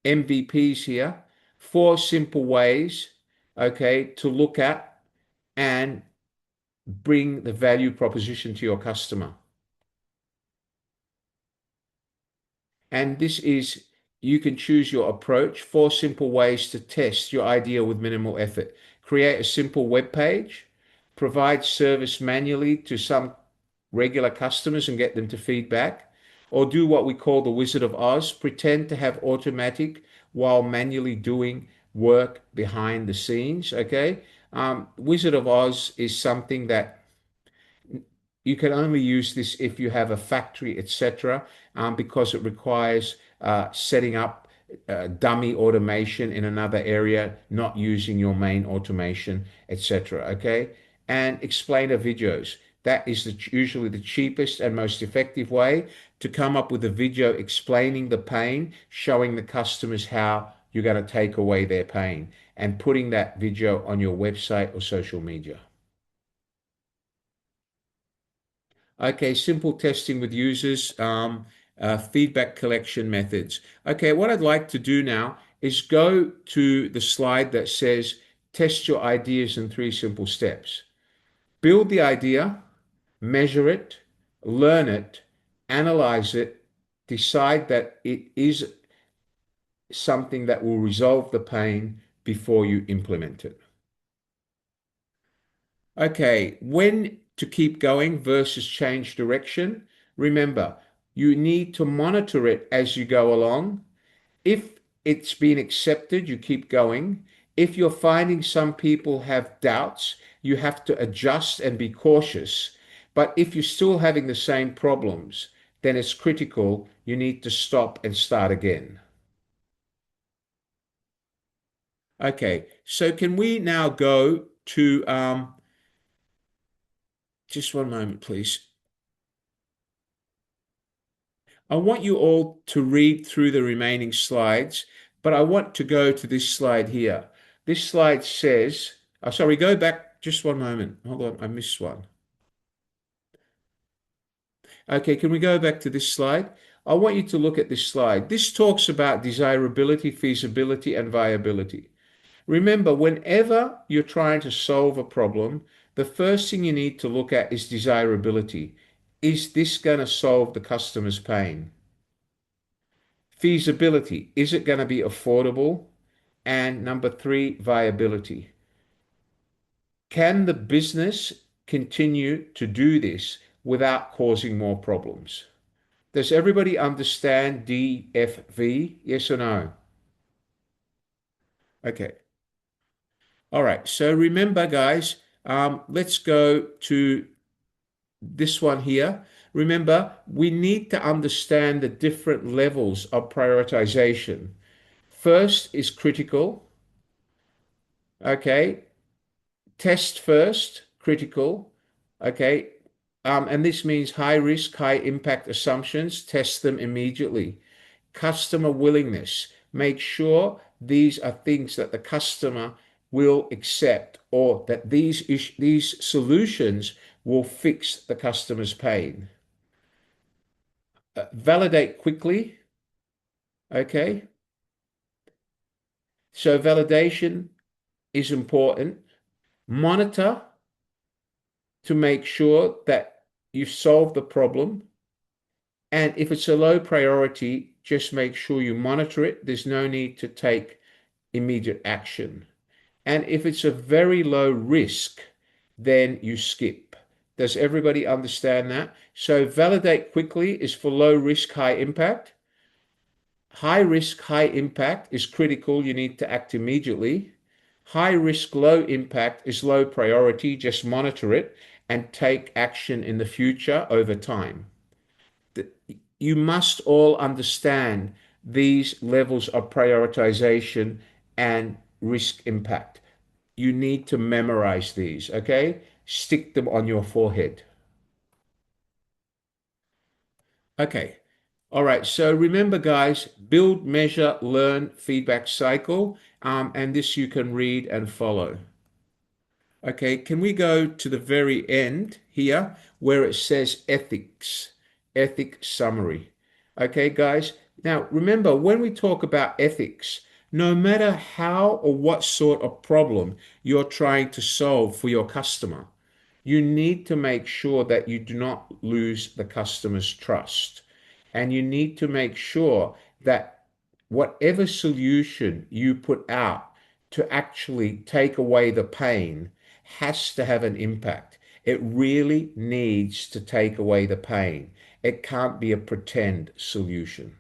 MVPs here, four simple ways, okay, to look at and bring the value proposition to your customer. And this is, you can choose your approach, four simple ways to test your idea with minimal effort. Create a simple web page, provide service manually to some regular customers and get them to feedback, or do what we call the Wizard of Oz, pretend to have automatic while manually doing work behind the scenes. Okay. Wizard of Oz is something that you can only use this if you have a factory, etc., because it requires setting up dummy automation in another area, not using your main automation, etc. Okay, and explainer videos. That is usually the cheapest and most effective way to come up with a video explaining the pain, showing the customers how you're going to take away their pain, and putting that video on your website or social media. Okay, simple testing with users, feedback collection methods. Okay, what I'd like to do now is go to the slide that says test your ideas in 3 simple steps. Build the idea, measure it, learn it, analyze it, decide that it is something that will resolve the pain before you implement it. Okay, when to keep going versus change direction. Remember, you need to monitor it as you go along. If it's been accepted, you keep going. If you're finding some people have doubts, you have to adjust and be cautious. But if you're still having the same problems, then it's critical. You need to stop and start again. Okay, so can we now go to just one moment, please. I want you all to read through the remaining slides, but I want to go to this slide here. This slide says, sorry, go back just one moment. Hold on, I missed one. Okay, can we go back to this slide? I want you to look at this slide. This talks about desirability, feasibility, and viability. Remember, whenever you're trying to solve a problem, the first thing you need to look at is desirability. Is this going to solve the customer's pain? Feasibility, is it going to be affordable? And number three, viability. Can the business continue to do this without causing more problems? Does everybody understand DFV? Yes or no? Okay. All right. So remember, guys, let's go to this one here. Remember, we need to understand the different levels of prioritization. First is critical. Okay. Test first, critical. Okay. And this means high risk, high impact assumptions. Test them immediately. Customer willingness. Make sure these are things that the customer will accept, or that these solutions will fix the customer's pain. Validate quickly. Okay. So validation is important. Monitor to make sure that you've solved the problem. And if it's a low priority, just make sure you monitor it. There's no need to take immediate action. And if it's a very low risk, then you skip. Does everybody understand that? So validate quickly is for low risk, high impact. High risk, high impact is critical. You need to act immediately. High risk, low impact is low priority. Just monitor it and take action in the future over time. You must all understand these levels of prioritization and risk impact. You need to memorize these, okay? Stick them on your forehead. Okay. All right. So remember, guys, build, measure, learn, feedback cycle. And this you can read and follow. Okay. Can we go to the very end here where it says ethics, ethic summary? Okay, guys. Now, remember, when we talk about ethics, no matter how or what sort of problem you're trying to solve for your customer, you need to make sure that you do not lose the customer's trust. And you need to make sure that whatever solution you put out to actually take away the pain has to have an impact. It really needs to take away the pain. It can't be a pretend solution.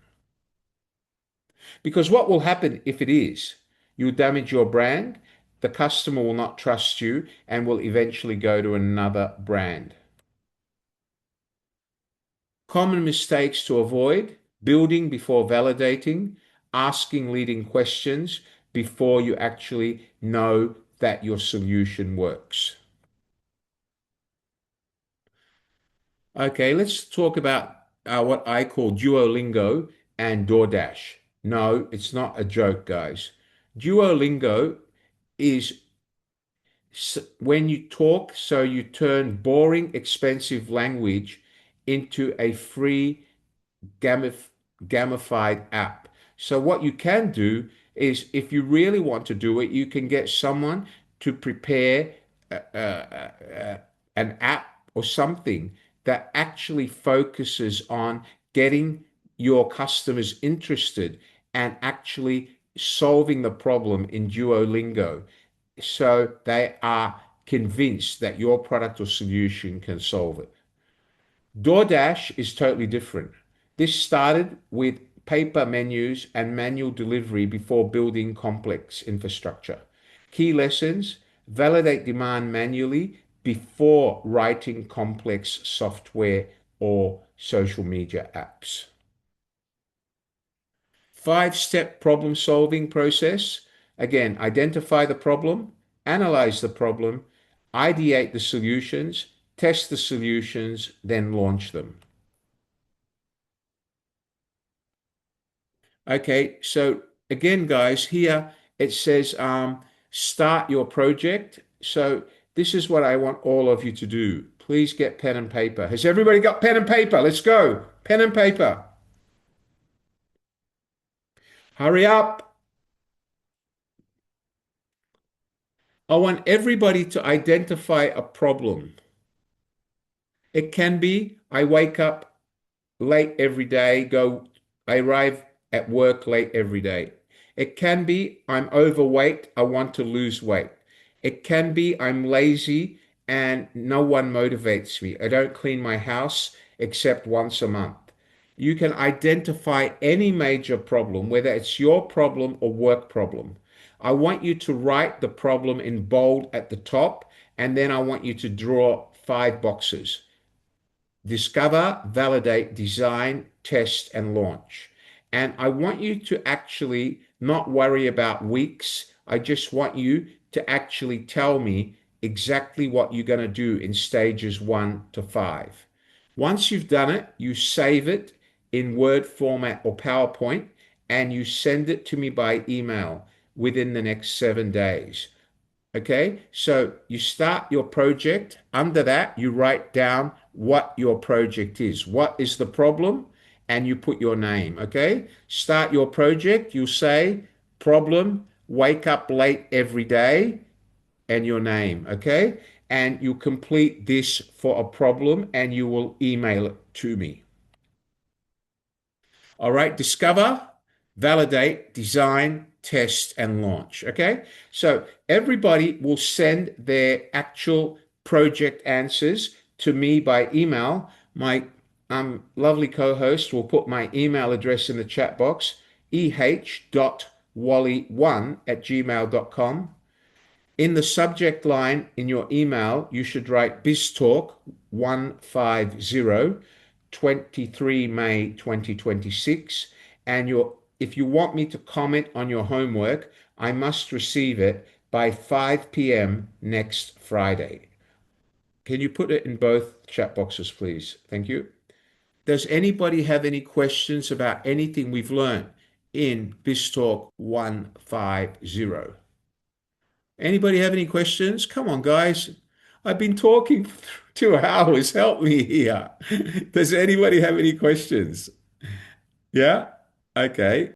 Because what will happen if it is? You'll damage your brand, the customer will not trust you, and will eventually go to another brand. Common mistakes to avoid: building before validating, asking leading questions before you actually know that your solution works. Okay, let's talk about what I call Duolingo and DoorDash. No, it's not a joke, guys. Duolingo is when you talk, so you turn boring, expensive language into a free gamified app. So what you can do is, if you really want to do it, you can get someone to prepare an app or something that actually focuses on getting your customers interested and actually solving the problem in Duolingo, so they are convinced that your product or solution can solve it. DoorDash is totally different. This started with paper menus and manual delivery before building complex infrastructure. Key lessons: validate demand manually before writing complex software or social media apps. 5-step problem solving process. Again, identify the problem, analyze the problem, ideate the solutions, test the solutions, then launch them. Okay, so again, guys, here it says start your project. So this is what I want all of you to do. Please get pen and paper. Has everybody got pen and paper? Let's go. Pen and paper. Hurry up. I want everybody to identify a problem. It can be I wake up late every day, I arrive at work late every day. It can be I'm overweight, I want to lose weight. It can be I'm lazy and no one motivates me. I don't clean my house except once a month. You can identify any major problem, whether it's your problem or work problem. I want you to write the problem in bold at the top, and then I want you to draw 5 boxes. Discover, validate, design, test, and launch. And I want you to actually not worry about weeks. I just want you to actually tell me exactly what you're going to do in stages 1 to 5. Once you've done it, you save it in Word format or PowerPoint and you send it to me by email within the next 7 days. Okay, so you start your project. Under that, you write down what your project is. What is the problem? And you put your name. Okay, start your project. You say, problem, wake up late every day, and your name. Okay, and you complete this for a problem and you will email it to me. All right, discover, validate, design, test, and launch. Okay, so everybody will send their actual project answers to me by email. My lovely co-host will put my email address in the chat box, eh.wally1@gmail.com. In the subject line in your email, you should write BizTalk 150, 23 May 2026. And if you want me to comment on your homework, I must receive it by 5 p.m. next Friday. Can you put it in both chat boxes, please? Thank you. Does anybody have any questions about anything we've learned in BizTalk 150? Anybody have any questions? Come on, guys. I've been talking for 2 hours. Help me here. Does anybody have any questions? Yeah? Okay.